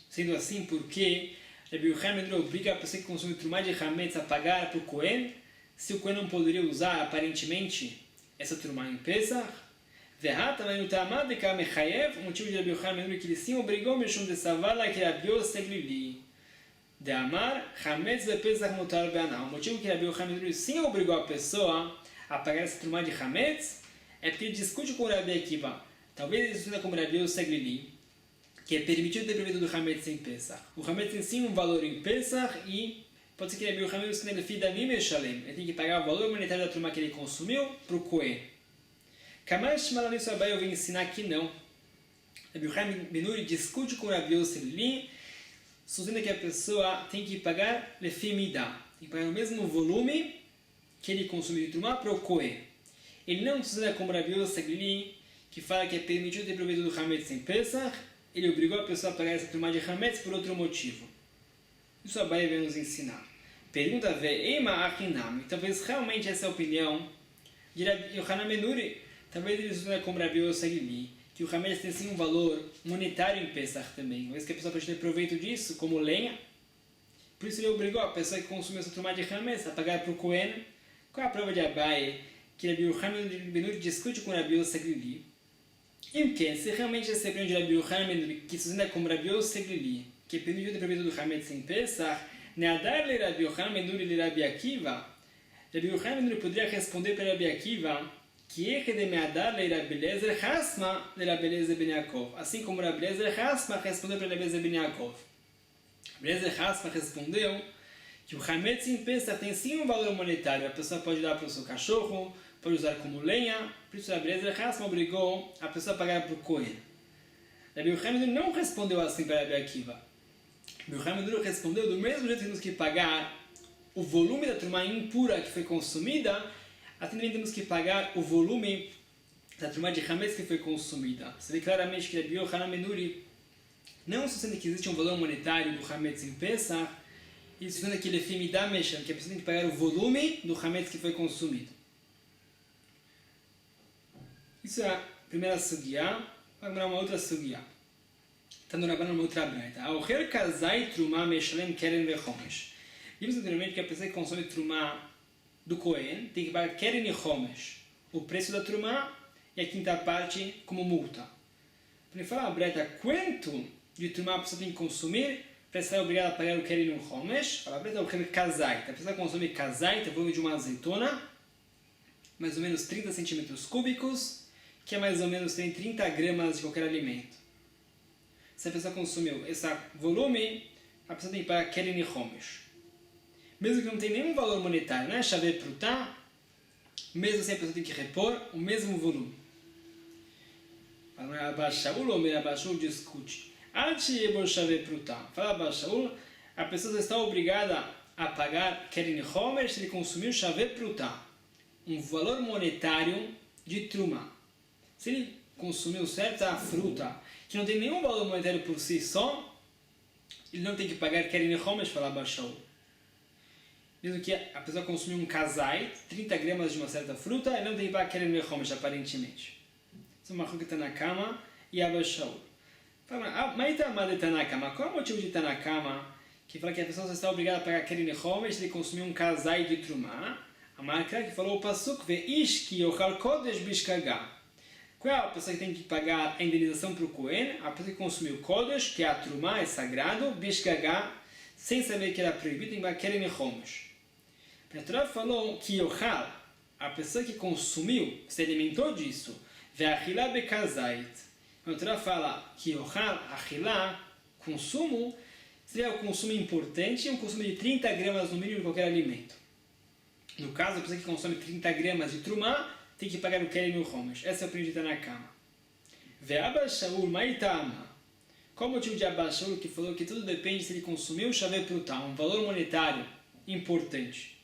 Sendo assim, porque Rabi Yochanan ben Nuri obriga a pessoa que consumiu trumá de Hametz a pagar para o Cohen, se o Cohen não poderia usar, aparentemente, essa trumá em Pesach, o motivo de Rabi Yochanan ben Nuri que ele sim obrigou Meshum de Savala que Rabi Yosef Glili de amar Hametz bepesach mutar be'ana. O motivo que Rabi Yochanan ben Nuri sim obrigou a pessoa a pagar essa trumá de Hametz é porque ele discute com o Rabi Akiva. Talvez ele estuda como Rabi Yosef Glili, que é permitido ter proveito do Hametz em Pesach. O Hametz tem sim um valor em Pesach e pode ser que Rabi Yochanan ben Nuri fidamim meshalem. Ele tem que pagar o valor monetário da trumá que ele consumiu para o Cohen. Kamash Malanisso Abai eu vim ensinar que não. Rabi Yochanan ben Nuri discute com o Rabi Yosef Glili, sustenta que a pessoa tem que pagar lefimidá, tem que pagar o mesmo volume que ele consumiu de trumá para o Cohen. Ele não sustenta como Rabi Yosef Glili, que fala que é permitido ter proveito do Hametz em Pesach, ele obrigou a pessoa a pagar essa trumá de Hametz por outro motivo. Isso Abai vai nos ensinar. Pergunta Ve'ema Achinam. Talvez realmente essa é a opinião de Rabi Yochanan ben Nuri. Talvez ele sustenta como Rabi Yosef Glili, que o Hametz tem sim um valor monetário em Pesach também. Uma vez que a pessoa pode ter proveito disso como lenha, por isso ele obrigou a pessoa que consumiu essa trumá de Hametz a pagar para o Cohen. Qual é a prova de Abai que Rabi Yochanan ben Nuri discute com Rabi Yosef Glili? E o que? Se realmente essa é a opinião de Rabi Yochanan ben Nuri, que sustenta como Rabi Yosef Glili, que é permitido ter proveito do Hametz em Pesach, Neadar le Rabi Yochanan ben Nuri le Rabi Akiva, Rabi Yochanan ben Nuri poderia responder para Rabi Akiva Assim como Rabi Eliezer Hasma respondeu para Rabi Eliezer ben Yaakov. Rabi Eliezer Hasma respondeu que o Hametz em Pesach tem sim um valor monetário. A pessoa pode dar para o seu cachorro, pode usar como lenha. Por isso Rabi Eliezer Hasma obrigou a pessoa a pagar para o Kohen. Rabi Yochanan não respondeu assim para Rabi Akiva. Rabi Yochanan respondeu do mesmo jeito que temos que pagar o volume da trumá impura que foi consumida, assim também temos que pagar o volume da trumá de Hametz que foi consumida. Você vê claramente que Rabi Yochanan Menuri não sustenta que existe um valor monetário do Hametz em Pesach, e sustenta que ele é Fimidah Meshan, que a pessoa tem que pagar o volume do Hametz que foi consumido. Isso é a primeira sugya. Vamos dar uma outra sugya. Está no Rabban uma outra braita. Aocher kazai trumá meshalem keren vechomesh. Vimos anteriormente que a pessoa que consome trumá do Kohen tem que pagar keren e chomesh, o preço da trumá e a quinta parte como multa. Para ele falar a braita, quanto de trumá a pessoa tem que consumir para ser obrigada a pagar o keren e o chomesh? Fala a braita, aocher kazait. A pessoa consome kazait, o volume de uma azeitona, mais ou menos 30 centímetros cúbicos, que é mais ou menos tem 30 gramas de qualquer alimento. Se a pessoa consumiu esse volume, a pessoa tem que pagar keren e chomesh. Mesmo que não tenha nenhum valor monetário, não é chave prutá, mesmo assim a pessoa tem que repor o mesmo volume. Abba Shaul ou Abba Shaul discute. Antes de repor chave prutá, fala Abba Shaul, a pessoa está obrigada a pagar keren e chomesh se ele consumiu chave prutá, um valor monetário de trumá. Se ele consumiu certa fruta que não tem nenhum valor monetário por si só, ele não tem que pagar keren e chomesh, fala Abba Shaul. Mesmo que a pessoa consumiu um kazait, 30 gramas de uma certa fruta, ele não tem que pagar keren e chomesh, aparentemente. Isso é uma coisa que está na cama e Abba Shaul. Mas Tanakama, qual é o motivo de Tanakama que fala que a pessoa está obrigada a pagar keren e chomesh se ele consumiu um kazait de trumá? A marca que falou o pasuk ve'ish ki yochal kodesh bishkagah. Qual é a pessoa que tem que pagar a indenização para o Kohen? A pessoa que consumiu kodesh, que é a trumá, é sagrado, bishkagah, sem saber que era proibido, tem que pagar keren e chomesh. A Torá falou que yochal, a pessoa que consumiu, se alimentou disso, ve'achilá bekazait. A Torá fala que yochal, achilá, consumo, seria o consumo importante, um consumo de 30 gramas no mínimo de qualquer alimento. No caso, a pessoa que consome 30 gramas de trumá, tem que pagar o keren e o chomesh. Essa é a opinião de Tanakama. Ve'Abba Shaul maitama. Qual o motivo de Abba Shaul que falou que tudo depende se ele consumiu chave prutá, um valor monetário importante?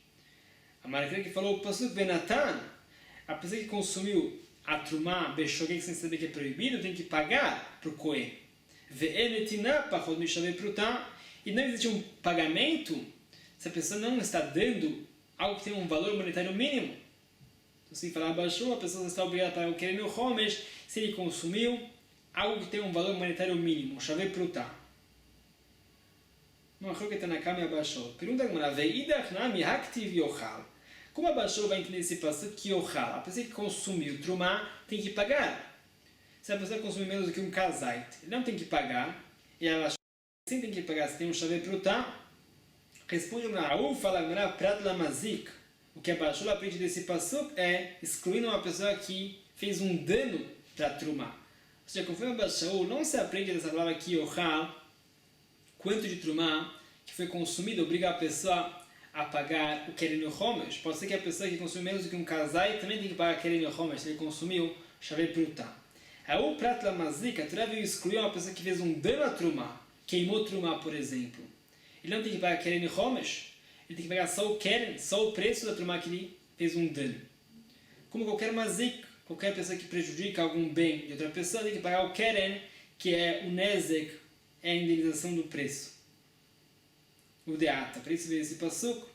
A marca que falou o pasuk benatan, a pessoa que consumiu a trumá beshogeg sem saber que é proibido, tem que pagar para o Kohen. Ve'enetinah pachot mishave prutá, e não existe um pagamento se a pessoa não está dando algo que tem um valor monetário mínimo. Então, se falar baixou, a pessoa está obrigada a pagar o keren e o chomesh se ele consumiu algo que tem um valor monetário mínimo, chave prutá. Não achou que está na cama e abaixou. Pergunta como veidach nami haktiv yochal. Como abaixou vai entender esse passo que yochal, a pessoa que consumiu trumá tem que pagar. Se a pessoa consumir menos do que um kazait, ele não tem que pagar, e ela sim tem que pagar se tem um chave prutá. Responde uma Raul, fala prat lamazik. O que abaixou a frente desse passo é excluindo uma pessoa que fez um dano para a trumá. Ou seja, conforme abaixou, não se aprende dessa palavra que yochal, quanto de trumá que foi consumido, obriga a pessoa a pagar o keren e o chomesh. Pode ser que a pessoa que consumiu menos do que um kazai também tem que pagar keren e o chomesh se ele consumiu chave prutá. Raul prat lamazik, a Torá veio excluir uma pessoa que fez um dano à trumá, queimou trumá, por exemplo. Ele não tem que pagar keren e chomesh, ele tem que pagar só o keren, só o preço da trumá que ele fez um dano. Como qualquer mazik, qualquer pessoa que prejudica algum bem de outra pessoa, tem que pagar o keren, que é o nezek, é a indenização do preço. O deata. Por isso veio esse passuco.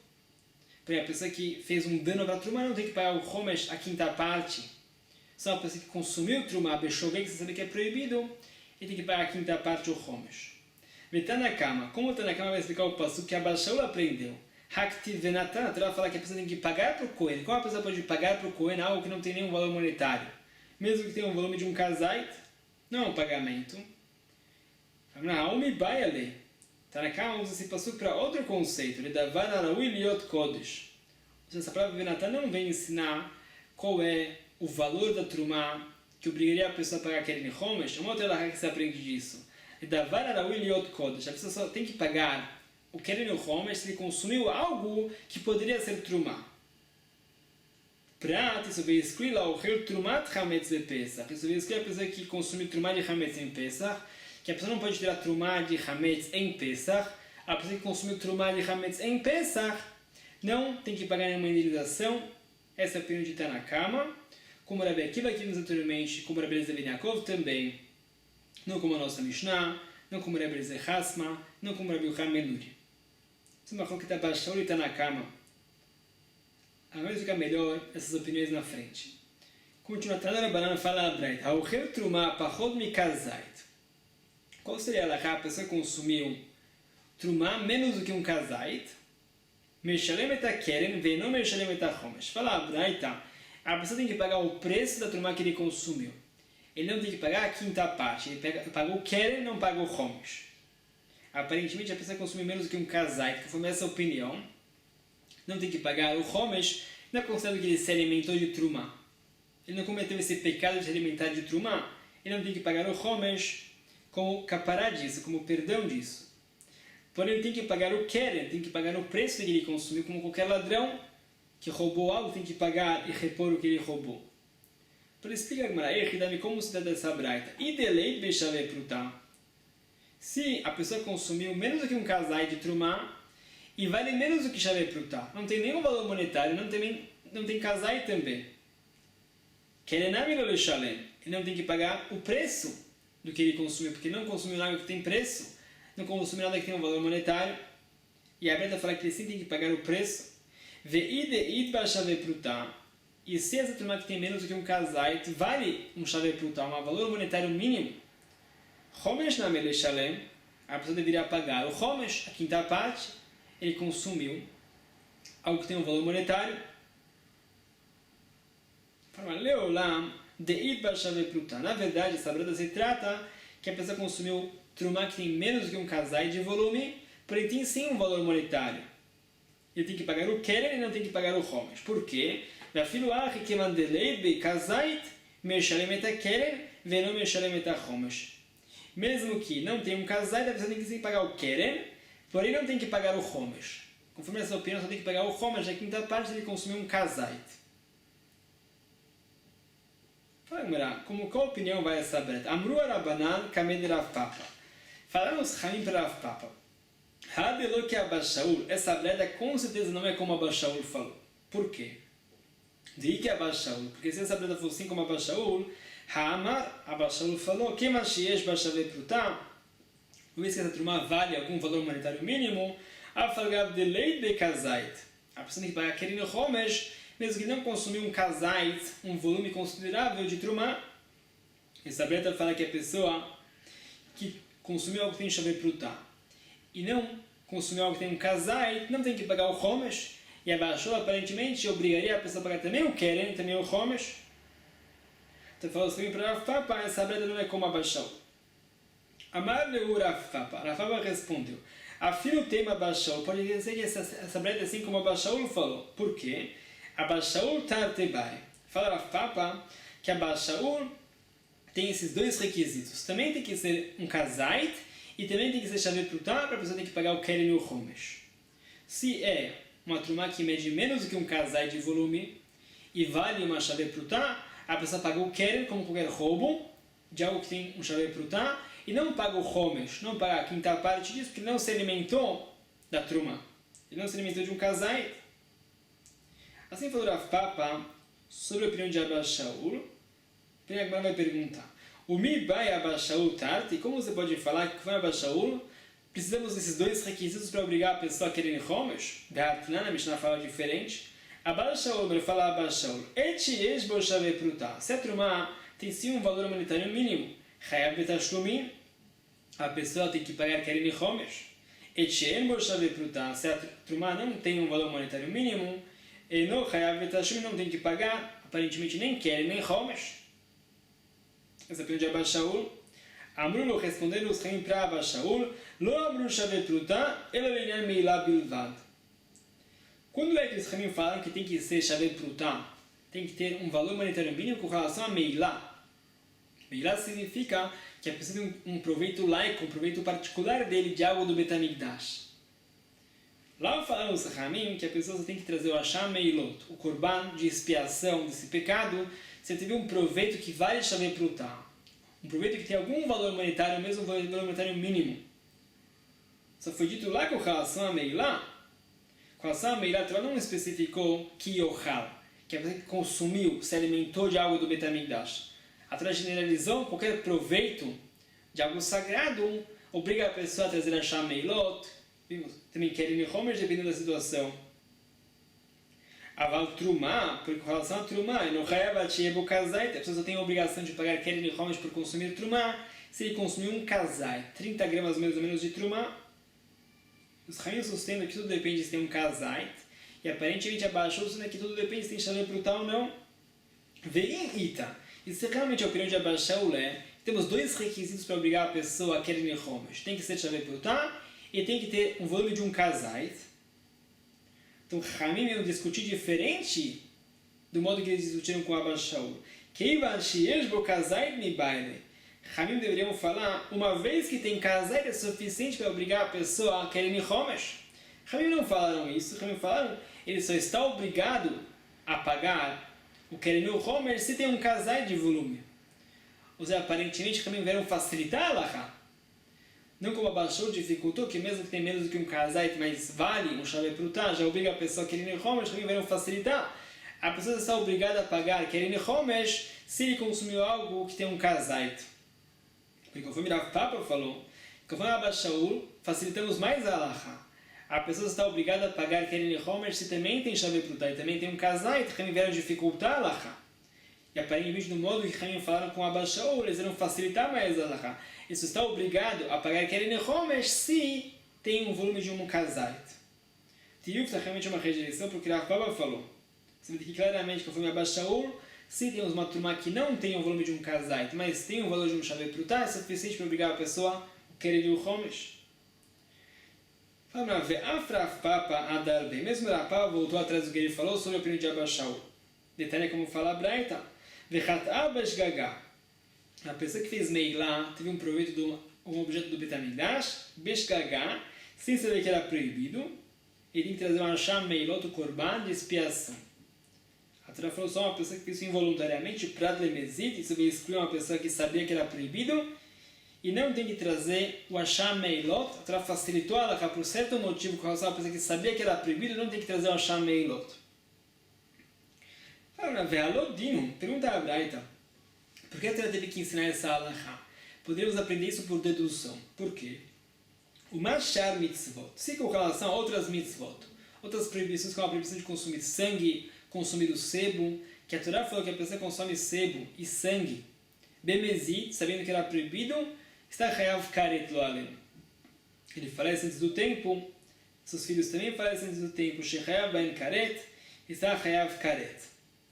Porque a pessoa que fez um dano para a trumá não tem que pagar o chomesh, a quinta parte. Só a pessoa que consumiu trumá, beshogeg, que você sabe que é proibido, ele tem que pagar a quinta parte, o chomesh. Tanakama, como o Tanakama vai explicar o passo que Abba Shaul aprendeu? Haktiv venatan, a Torá fala que a pessoa tem que pagar para o Kohen. Como a pessoa pode pagar para o Kohen algo que não tem nenhum valor monetário? Mesmo que tenha um volume de um kazait, não é um pagamento. Naomi Bayale. Tanakama usa esse passo para outro conceito. Ledavan araui liot kodesh. Essa palavra venatan não vem ensinar qual é o valor da Trumá, que obrigaria a pessoa a pagar Keren Homesh, uma outra halakha que se aprende disso. Davar Araui Liot Kodesh. A pessoa só tem que pagar o Keren Homesh se ele consumiu algo que poderia ser Trumá. Prat, isso veio escrito lá, o Reu Trumat Hametz de Pesach. Isso veio escrito a pessoa que consome Trumá de Hametz em Pesach, que a pessoa não pode tirar Trumá de Hametz em Pesach. A pessoa que consumiu Trumá de Hametz em Pesach não tem que pagar nenhuma indenização. Essa é a opinião de Tanakama. Como Rabi Akiva que vimos anteriormente, como Rabi Eliezer ben Yaakov também, não como a nossa Mishnah, não como Rabi Eliezer Hasma, não como Rabi Yochanan ben Nuri. Isso é uma coisa que está baixando e está na cama. Agora fica melhor essas opiniões na frente. Continua atrás da banana fala a Braita. Haucher Trumá pachod mikazait. Qual seria a pessoa que consumiu Trumá menos do que um kazait? Meshalem et keren ve'no meshalem et homesh. Fala a Braita. A pessoa tem que pagar o preço da Trumá que ele consumiu. Ele não tem que pagar a quinta parte. Ele pagou o keren e não pagou o homesh. Aparentemente a pessoa consumiu menos do que um kazait, que foi essa opinião. Não tem que pagar o homesh, não é considerado que ele se alimentou de Trumá. Ele não cometeu esse pecado de se alimentar de Trumá. Ele não tem que pagar o homesh como capará disso, como perdão disso. Porém ele tem que pagar o keren, tem que pagar o preço que ele consumiu, como qualquer ladrão que roubou algo tem que pagar e repor o que ele roubou. Por isso explica a Gemara, como se trata dessa braita. Ideleit bechave prutá. Se a pessoa consumiu menos do que um kazai de Trumá, e vale menos do que chave prutá, não tem nenhum valor monetário, não tem kazai também. Kerenam lo leshalem. Ele não tem que pagar o preço do que ele consumiu, porque não consumiu nada que tem preço, não consumiu nada que tem um valor monetário. E a Braita fala que ele sim tem que pagar o preço. E se essa Trumá que tem menos do que um kazait vale um chave prutá, um valor monetário mínimo, Homesh na Meleshalem, a pessoa deveria pagar o Homesh, a quinta parte, ele consumiu algo que tem um valor monetário. Leolam deit b'chave prutá. Na verdade, essa brada se trata que a pessoa consumiu Trumá que tem menos do que um kazait de volume, porém tem sim um valor monetário. Ele tem que pagar o keren e não tem que pagar o homesh. Por quê? Mesmo que não tenha um kazait, a pessoa tem que pagar o keren, porém não tem que pagar o homesh. Conforme essa opinião, só tem que pagar o homesh, a quinta parte ele consumiu um kazait. Qual opinião vai essa breta? Amru Arabanan kamed Rav Papa. Falaram os Chamim para Rav Papa. Hadelo que Abba Shaul, essa breda com certeza não é como Abba Shaul falou. Por quê? De que Abba Shaul? Porque se essa breda fosse assim como Abba Shaul, Ha'amar, Abba Shaul falou, que Mashiesh Bashave Prutá, uma vez que essa Trumá vale algum valor monetário mínimo, Afagav de lei de kazait. A pessoa tem que pagar Keren Homesh, mesmo que não consumiu um kazait, um volume considerável de Trumá. Essa breda fala que a pessoa que consumiu algo que tem Shave Prutá e não consumiu algo que tem um kazait, não tem que pagar o homesh, e a Baixou aparentemente obrigaria a pessoa a pagar também o keren, também o homesh. Então falou assim para Rav Papa, essa breda não é como a Baixou. Amar leu Rav Papa. Rav Papa respondeu, afim o tema Baixou, pode dizer que essa breda é assim como a Baixou falou. Por quê? A Baixou tartebai. Fala Rav Papa que a Baixou tem esses dois requisitos. Também tem que ser um kazait, e também tem que ser chave prutá, para a pessoa ter que pagar o keren e o homesh. Se é uma Trumá que mede menos do que um kazait de volume e vale uma chave prutá, a pessoa paga o keren como qualquer roubo de algo que tem um chave prutá e não paga o homesh, não paga a quinta parte disso, porque ele não se alimentou da Trumá. Ele não se alimentou de um kazait. Assim falou Rav Papa sobre a opinião de Abba Shaul. A Gemara vai perguntar. O mi bai Abba Shaul tart, e como você pode falar que foi Abba Shaul, precisamos desses dois requisitos para obrigar a pessoa a querer homesh? A Mishnah fala diferente. Abba Shaul, ele fala Abba Shaul, se a Trumá tem sim um valor monetário mínimo, chayav betashlumin, a pessoa tem que pagar querer homesh. Se a Trumá não tem um valor monetário mínimo, não chayav betashlumin, não tem que pagar, aparentemente nem querer nem homesh. Essa opinião de Abba Shaul. Amru-lo, responderam os Chamim para Abba Shaul, Lo amru shave prutá, ela lenhar meilá bilvad. Quando é que os Chamim falam que tem que ser shave prutá? tem que ter um valor monetário mínimo com relação a Meilá. Meilá significa que a pessoa tem um proveito laico, um proveito particular dele de algo do Bet HaMikdash. Lá falaram os Ramim que a pessoa só tem que trazer o Hasham Meilot, o Korban de expiação desse pecado, se teve um proveito que vale Shavei Prutah. Um proveito que tem algum valor monetário, mesmo um valor monetário mínimo. Só foi dito lá com relação a Meilá. Com relação a Meilá, a Torá não especificou que Yochal, que a pessoa que consumiu, se alimentou de algo do Bet HaMikdash. A Torá generalizou qualquer proveito de algo sagrado, obriga a pessoa a trazer Hasham Meilot, também Keren e Homer, dependendo da situação. Aval Trumá, por relação a Trumá, no Chayav Sheyebo Kazait, a pessoa só tem a obrigação de pagar Keren e Homer por consumir Trumá, se ele consumir um Kazait, 30 gramas mais ou menos de Trumá. Os Ramim sustentam que tudo depende se tem um Kazait, e aparentemente abaixou isso que tudo depende se tem Shavei Prutah ou não. Veim Ita, e se realmente é a opinião de Abashaulé, temos dois requisitos para obrigar a pessoa a Keren e Homer. Tem que ser Shavei Prutah e tem que ter um volume de um Kazait. Então, Ramim iam discutir diferente do modo que eles discutiram com Abba Shaul. Keivan sheyesh bo kazait mi baile. Ramim deveriam falar, uma vez que tem kazait é suficiente para obrigar a pessoa a Keren Homesh. Ramim não falaram isso. Ramim falaram, ele só está obrigado a pagar o Keren Homesh se tem um kazait de volume. Ou seja, aparentemente, Ramim vieram facilitar a Laha. Não como Abba Shaul dificultou, que mesmo que tem menos do que um Kazait, mas vale um Shavei Prutah, já obriga a pessoa a Keren Homesh, também vieram facilitar. A pessoa está obrigada a pagar Keren Homesh se ele consumiu algo que tem um Kazait. Porque conforme Rav Papa falou, conforme Abba Shaul, facilitamos mais a Halacha. A pessoa está obrigada a pagar Keren Homesh se também tem Shavei Prutah e também tem um Kazait, também vieram dificultar a Halacha. E aparentemente, no modo que Ramim falaram com Abba Shaul, eles irão facilitar mais a Halacha. Isso está obrigado a pagar Keren Homesh se tem um volume de um Kazait. Tiyuf está realmente uma rejeição porque Rav Papa falou. Você vê aqui claramente que conforme Abba Shaul, se temos uma turma que não tem o volume de um Kazait, mas tem o valor de um Shavei Prutah, é suficiente para obrigar a pessoa a Keren Homesh. Fala Rav Papa Adar bem. Mesmo Rav Papa voltou atrás do que ele falou sobre a opinião de Abba Shaul. Detalhe como fala a Braita. Vechat Abash Gagá. A pessoa que fez Meilá teve um proveito de um objeto do Bet HaMikdash, Beshgagá, sem saber que era proibido, ele tem que trazer um Hasham Meilot, o Korban, de expiação. A Torá falou só uma pessoa que fez isso involuntariamente, Prat Lemezit, isso veio excluir uma pessoa que sabia que era proibido, e não tem que trazer o Hasham Meilot. A Torá facilitou a Halacha por certo motivo, com relação a uma pessoa que sabia que era proibido, não tem que trazer o Hasham Meilot. Fala, Ve'alodino, pergunta a Braita. Por que a Torá teve que ensinar essa Halacha? Poderíamos aprender isso por dedução. Por quê? O Mashar Mitzvot, se com relação a outras Mitzvot, outras proibições, como a proibição de consumir sangue, consumir o sebo, que a Torá falou que a pessoa consome sebo e sangue, Bemezit, sabendo que era proibido, está Chayav Karet Lo Alem. Ele falece antes do tempo, seus filhos também falecem antes do tempo, Shechayav Baen Karet, está Chayav Karet.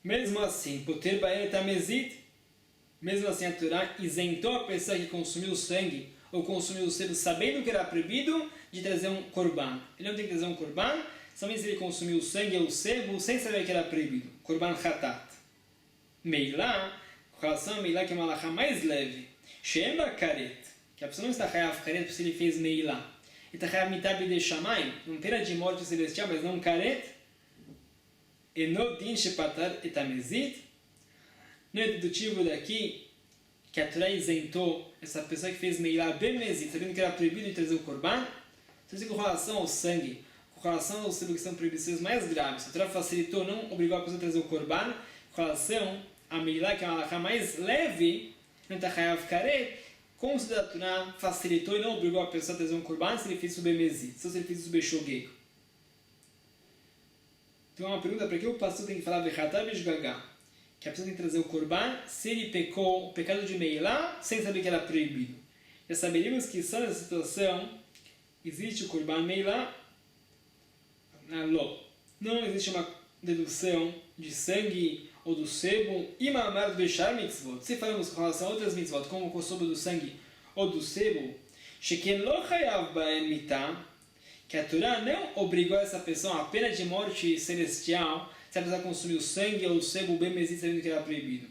Mesmo assim, Poter Baen Tamezit, mesmo assim, a Torá isentou a pessoa que consumiu o sangue ou consumiu o sebo sabendo que era proibido de trazer um korban. Ele não tem que trazer um korban, somente se ele consumiu o sangue ou o sebo sem saber que era proibido. Korban Hatat. Meilá, com relação a Meilá, que é uma halakha mais leve. Shema Karet, que a pessoa não está Chayav Karet se ele fez Meilá. Ele está Chayav Mitab de Shamayim, uma pena de morte celestial, mas não Karet. Enodin Shepatar Etamezit. Não é dedutivo daqui que a Torá isentou essa pessoa que fez Meilá Bemezit, sabendo que era proibido de trazer o Korban. Então, com relação ao sangue, com relação aos sebos que são proibições mais graves, a Torá facilitou, não obrigou a pessoa a trazer o Korban. Com relação a Meilá, que é uma halakha mais leve, não está Chayav Karet, como se a Torá facilitou e não obrigou a pessoa a trazer um Korban se ele fez o Bemezit, se ele fez o Beshogeg. Então, uma pergunta: para que o pastor tem que falar Vechatar Beshgagá? Que a pessoa tem que trazer o Korban se ele pecou o pecado de Meilá sem saber que era proibido. Já saberíamos que só nessa situação existe o Korban Meilá. Não existe uma dedução de sangue ou do sebo. Imamar do Beshar Mitzvot. Se falamos com relação a outras mitzvot, como o consumo do sangue ou do sebo, Sheken lo chayav baen mitah, que a Torá não obrigou essa pessoa a pena de morte celestial, se a pessoa consumiu sangue ou sebo bem mezid sabendo que era proibido.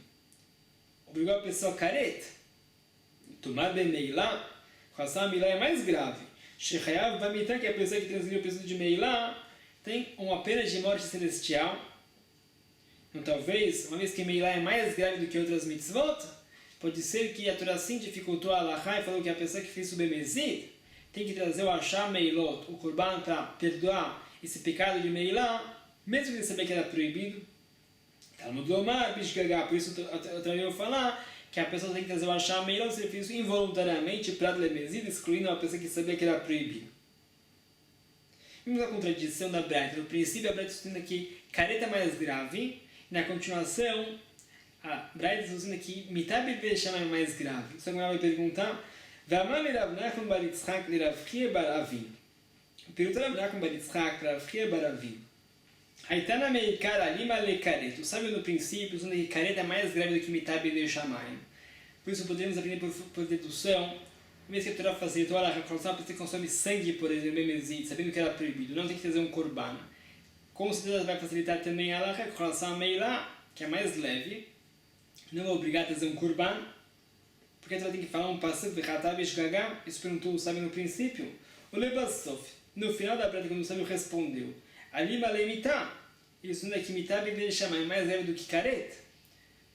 Obrigou a pessoa careta. Tomar bem meilá, com a meilá é mais grave. Shechayav vamitar, que é a pessoa que transgrediu o princípio de meilá, tem uma pena de morte celestial. Então talvez, uma vez que meilá é mais grave do que outras mitzvot, pode ser que a Torá sim dificultou a Halachá e falou que a pessoa que fez o bemezid tem que trazer o Asham Meilot, o Korban, para perdoar esse pecado de meilá, mesmo que ele sabia que era proibido. Talmud Lomar, Bishgagá, por isso eu trago falar que a pessoa tem que trazer o Asham Meilot se ele fez isso involuntariamente para o bemezid, excluindo a pessoa que sabia que era proibido. Vimos a contradição da Braita. No princípio, a Braita está que careta é mais grave, e na continuação, a Braita está dizendo que mitab bechama é mais grave. Só que ela vai perguntar, V'amar le Rav Nachman bar Yitzchak le Rav Chia bar Avin. Perguntou Rav Nachman bar Yitzchak para Rav Chia bar Avin. Haitana meikar alima le karet. O sábio no princípio, dizendo que careta é mais grave do que mitab bechamai. Por isso podemos aprender por dedução, uma vez que a Torá facilitou a pessoa que consome sangue, por exemplo, bemezid, sabendo que era proibido, não tem que trazer um korban. Com certeza vai facilitar também a Halachá com relação a meilá, que é mais leve, não é obrigado a trazer um korban, porque a Torá tem que falar um passuco, v'chatav eshgagá, isso perguntou o sábio no princípio, o lebasof, no final da prática, quando o sábio respondeu, alima lemitá, isso não é que mitá bechama é mais leve do que caret,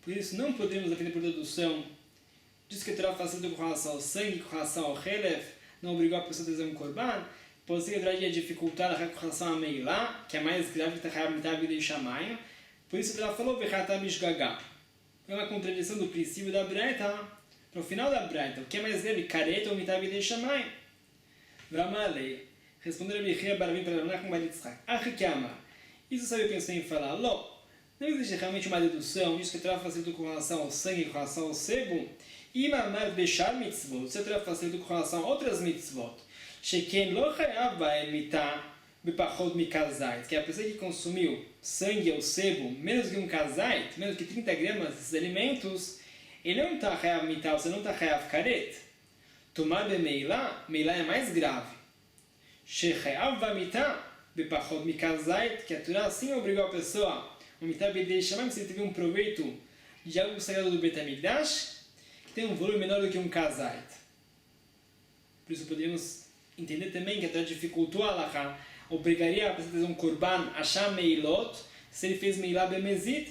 por isso não podemos aprender por dedução. Diz que a Torá facilitou com relação ao sangue, com relação ao Helef, não obrigou a pessoa a trazer um korban, pode ser que a Torá ia dificultar com relação a meilá, que é mais grave que a Mitab de Shamayim, por isso a Torá falou V'chatab Ishgagá. É uma contradição do princípio da Braita, para o final da Braita, o que é mais grave, careta ou Mitab de Shamayim? Vramalei, respondeu a Bechia Baravim para Rav Nachman bar Yitzchak, Achikama, isso sabe o que eu pensei em falar? Não existe realmente uma dedução, diz que a Torá facilitou com relação ao sangue, com relação ao sebo, e mamar deixar mitzvot, se a Torá facilitou com relação a outras mitzvot, sheken lo chayav ba'el mitah bepachot mikazait, que é a pessoa que consumiu sangue ou sebo, menos que um kazait, menos que 30 gramas desses alimentos, ele não está chayav mitah, você não está chayav karet. Tomar bemeilá, meilá é mais grave. Shechayav ba'mitah bepachot mikazait, que a Torá assim obrigou a pessoa, o mitah b'dei shamayim, se ele teve um proveito de algo sagrado do Bet HaMikdash, que tem um volume menor do que um kazait. Por isso podemos entender também que a Torá dificultou a Halachá, obrigaria a pessoa a fazer um korban asham meilot, se ele fez meilá bemezid,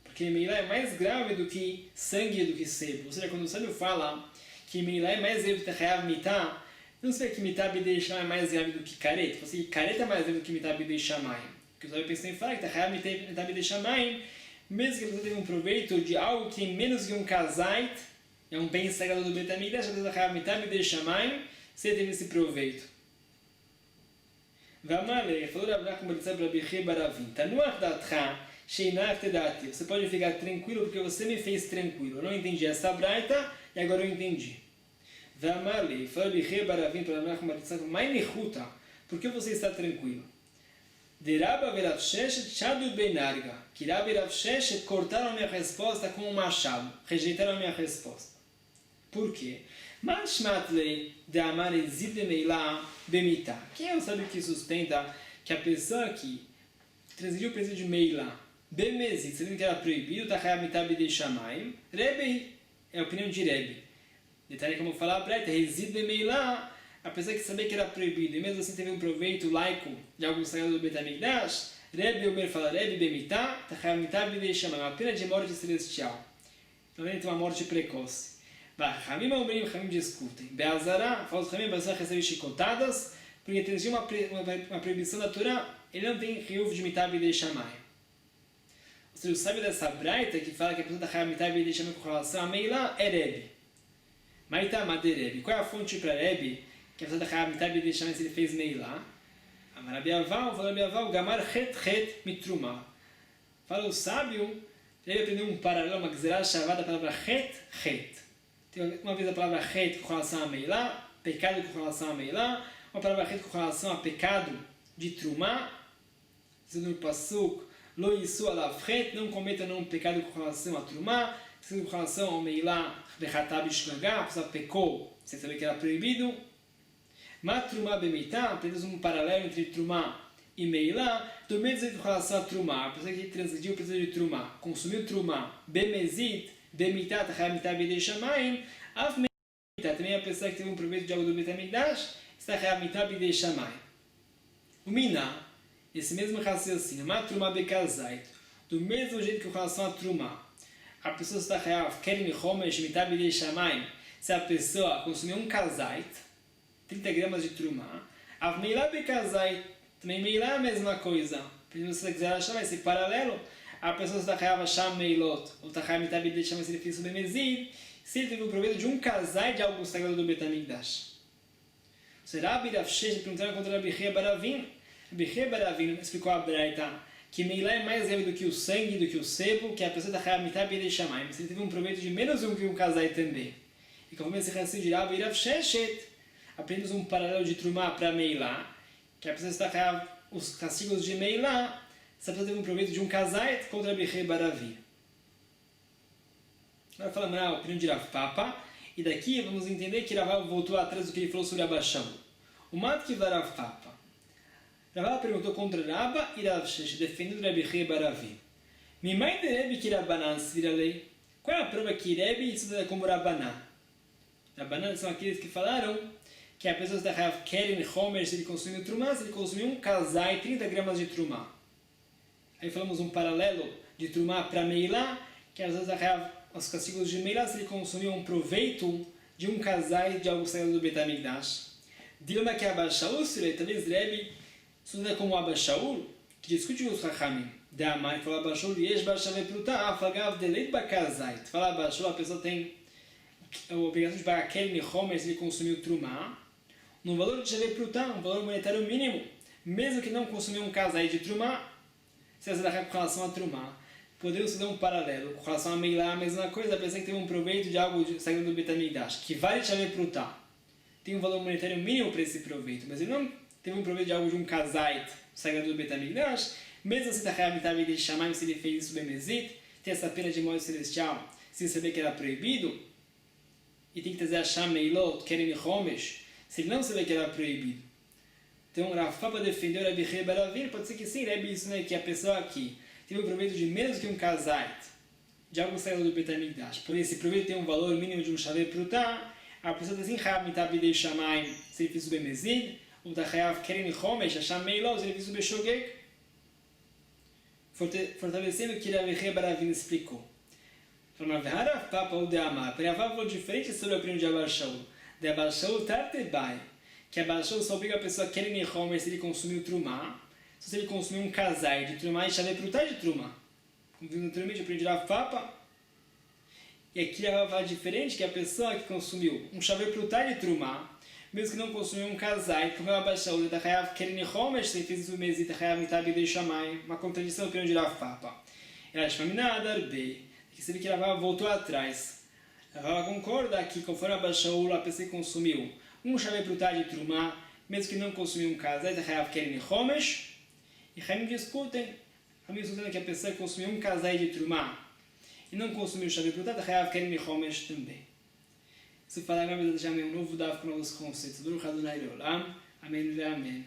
porque meilá é mais grave do que sangue e do que sebo. Ou seja, quando o sábio fala que meilá é mais grave do que chayav mitah, não sei que mitah b'dei shamayim é mais grave do que karet, você que karet é mais grave do que mitah b'dei shamayim. Porque o sábio pensou em falar que chayav mitah b'dei shamayim, mesmo que a pessoa tenha um proveito de algo que tem menos que um kazait, é um bem sagrado do Bet HaMikdash, a pessoa chayav mitah b'dei shamayim, se teve esse proveito. V'amale, falou Rav Nachman bar Yitzchak para Bechia bar Avin, tanuach datcha, sheinach tedati, você pode ficar tranquilo porque você me fez tranquilo. Eu não entendi essa braita e agora eu entendi. V'amale, falou Bechia bar Avin para Rav Nachman bar Yitzchak, mai nichuta, por que você está tranquilo? De Rabba e Rav Sheshet Shadu Benarga, que Rabba e Rav Sheshet cortaram a minha resposta com um machado, rejeitaram a minha resposta. Por quê? Mas Shmatlei de Amar Ezid de Meilá Bemitá. Quem é o sábio que sustenta que a pessoa que transgrediu o princípio de Meilá Bemezid, sabendo que era proibido, está chayav mitah b'dei shamayim? Rebbe é a opinião de Rebbe. Detalhe como falar para ele, Ezid de Meilá, a pessoa que sabia que era proibido e mesmo assim teve um proveito laico de algo sagrado do Bet HaMikdash, Rebbe Omer fala, Rebbe Bemitá, está chayav mitah b'dei shamayim, uma pena de morte celestial. Então ele tem uma morte precoce. Chamim Omrim, Chamim discutem. Be'azará, fala os Chamim, a pessoa recebe chicotadas, porque tem uma proibição da Torá, ele não tem riuv de mitah b'dei shamayim. Ou seja, o sábio dessa braita que fala que a pessoa da chayav mitah b'dei shamayim com relação a Meilá é Rebbe. Maitama de Rebbe. Qual é a fonte para Rebbe que a pessoa da chayav mitah b'dei shamayim se ele fez Meilá? Amar Rabi Aval, fala Rabi Aval, Gamar het mitruma. Fala o sábio, ele aprendeu um paralelo, uma gzerá chamada da palavra het. Tem uma vez a palavra het com relação a Meilá, pecado com relação a Meilá, uma palavra het com relação a pecado de trumá, dizendo no pasuk, lo yisu alav het, não cometa um pecado com relação a trumá, dizendo com relação ao Meilá, bechatab ishgagá, a pessoa pecou sem saber que era proibido. Ma trumá bemitá, aprendemos um paralelo entre trumá e Meilá, do mesmo jeito com relação a Trumá, a pessoa que transgrediu o princípio de Trumá, consumiu Trumá, Bemezit, Bemitat, Hayamitat, Bidei Shamayim, Av Meitá, também a pessoa que teve um proveito de algo do Betamigdash, está Hayamitat, Bidei Shamayim. O Miná, esse mesmo raciocínio, Ma Trumá Bekazait, do mesmo jeito que com relação a Trumá, a pessoa está Hayav, Kerim Homesh, Mitat, Bidei Shamayim, se a pessoa consumiu um Kazait, 30 gramas de Trumá, Av Meilá Bekazait, também Meilá é a mesma coisa. Se você quiser achar, vai ser paralelo. A pessoa está Hayav Hasham Meilot, ou está Hayav Mitat Bidei Shamayim, se ele fez sobre Mezid, se ele teve o proveito de um Kazait de algo sagrado do Betamigdash. Será Rabi Rav Shesh perguntaram contra Rabi Chia Baravino? Rabi Chia Baravino explicou a Braita que Meilá é mais leve do que o sangue, do que o sebo, que a pessoa está Hayav Mitat Bidei Shamayim, se ele teve um proveito de menos que um Kazait também. E conforme esse raciocínio de Rabi Rav Sheshet, aprendemos um paralelo de Trumá para Meilá, que a pessoa está Hayav os castigos de Meilá, se a pessoa teve um proveito de um Kazait contra Rabi Chia Baravino. Agora falamos a opinião de Rav Papa, e daqui vamos entender que Rav voltou atrás do que ele falou sobre Abba Shaul. O mato que vai Rav Papa. Rav perguntou contra Rabba e Rav Shesh, defendendo Rabi Chia Baravino. Mimai de Rebbe que Rabbanan se vira lei? Qual é a prova que Rebbe estuda como Rabbanan? Rabbanan são aqueles que falaram que a pessoa está Hayav Keren Homer se ele consumiu Trumá, se ele consumiu um Kazai, 30 gramas de Trumá. Aí falamos um paralelo de Trumá para Meilá, que a pessoa está Hayav os castigos de Meilá se ele consumiu um proveito de um Kazai de algo saído do Betamigdash. Dilma que Abba Shaul, talvez Rebbe estuda como Abba Shaul, que discute os Chachamim. De Amar, que fala Abba Shaul, Yesh Bashave Pruta, Afagav Deleit Bakazai. Fala Abba Shaul, a pessoa tem a obrigação de pagar Keren Homer se ele consumiu Trumá, no valor de Shavei Pruta, um valor monetário mínimo, mesmo que não consumiu um Kazai de Trumá, se essa daqui com relação a Trumá. Podemos fazer um paralelo com relação a Meilá, a mesma coisa, a pessoa que teve um proveito de algo saído do Betamigdash, que vale Shavei Pruta, tem um valor monetário mínimo para esse proveito, mas ele não teve um proveito de algo de um Kazait saído do Betamigdash, mesmo se está Mitat Bidei Shamayim, se ele fez isso Bemezit, tem essa pena de morte celestial, se saber que era proibido, e tem que trazer a Sham Meilot, Keren Homesh, se ele não saber que era proibido. Então, Rav Papa defendeu Rabi Chia Baravino, pode ser que sim, Rebbe isso, né, que a pessoa aqui teve um proveito de menos que um Kazait, de algo saído do Betamigdash, porém esse proveito tem um valor mínimo de um Shavei Pruta, a pessoa está assim, Hayav Mitat Bidei Shamayim, se ele fez o Bemezid, ou da Hayav Keren Homesh, a Sham Meilot, se ele fez o Beshogeg, fortalecendo o que Rabi Chia Baravino explicou. Falando, Rav Papa ou de Amar, Rav Papa falou diferente sobre a opinião de Abba Shaul. De Abba Shaul Tartebai, que Abba Shaul só obriga a pessoa a Keren Homer se ele consumiu Trumá, se ele consumiu um Kazai de Trumá e Shavei Pruta de Trumá. Como viu anteriormente, eu aprendi Rav Papa. E aqui Rav Papa fala diferente, que a pessoa que consumiu um Shavei Pruta de Trumá, mesmo que não consumiu um Kazai, como é o Abba Shaul, da Hayav Keren Homer, se ele fez o Mezit, Hayav Mitat Bidei Shamayim, uma contradição da opinião de Rav Papa. Ela chama Minadar Bey, que se ele que Rav voltou atrás. Rav concorda que conforme Abba Shaul, a pessoa que consumiu um Shavei Pruta de Trumá, mesmo que não consumiu um Kazai, da Hayav Keren Homesh, e Hamim discutem que a pessoa que consumiu um Kazai de Trumá e não consumiu o Shavei Pruta, da Hayav Keren Homesh também. Se falar agora, vamos deixar um novo daf com novos conceitos. Baruch Adonai Leolam. Amém e amém.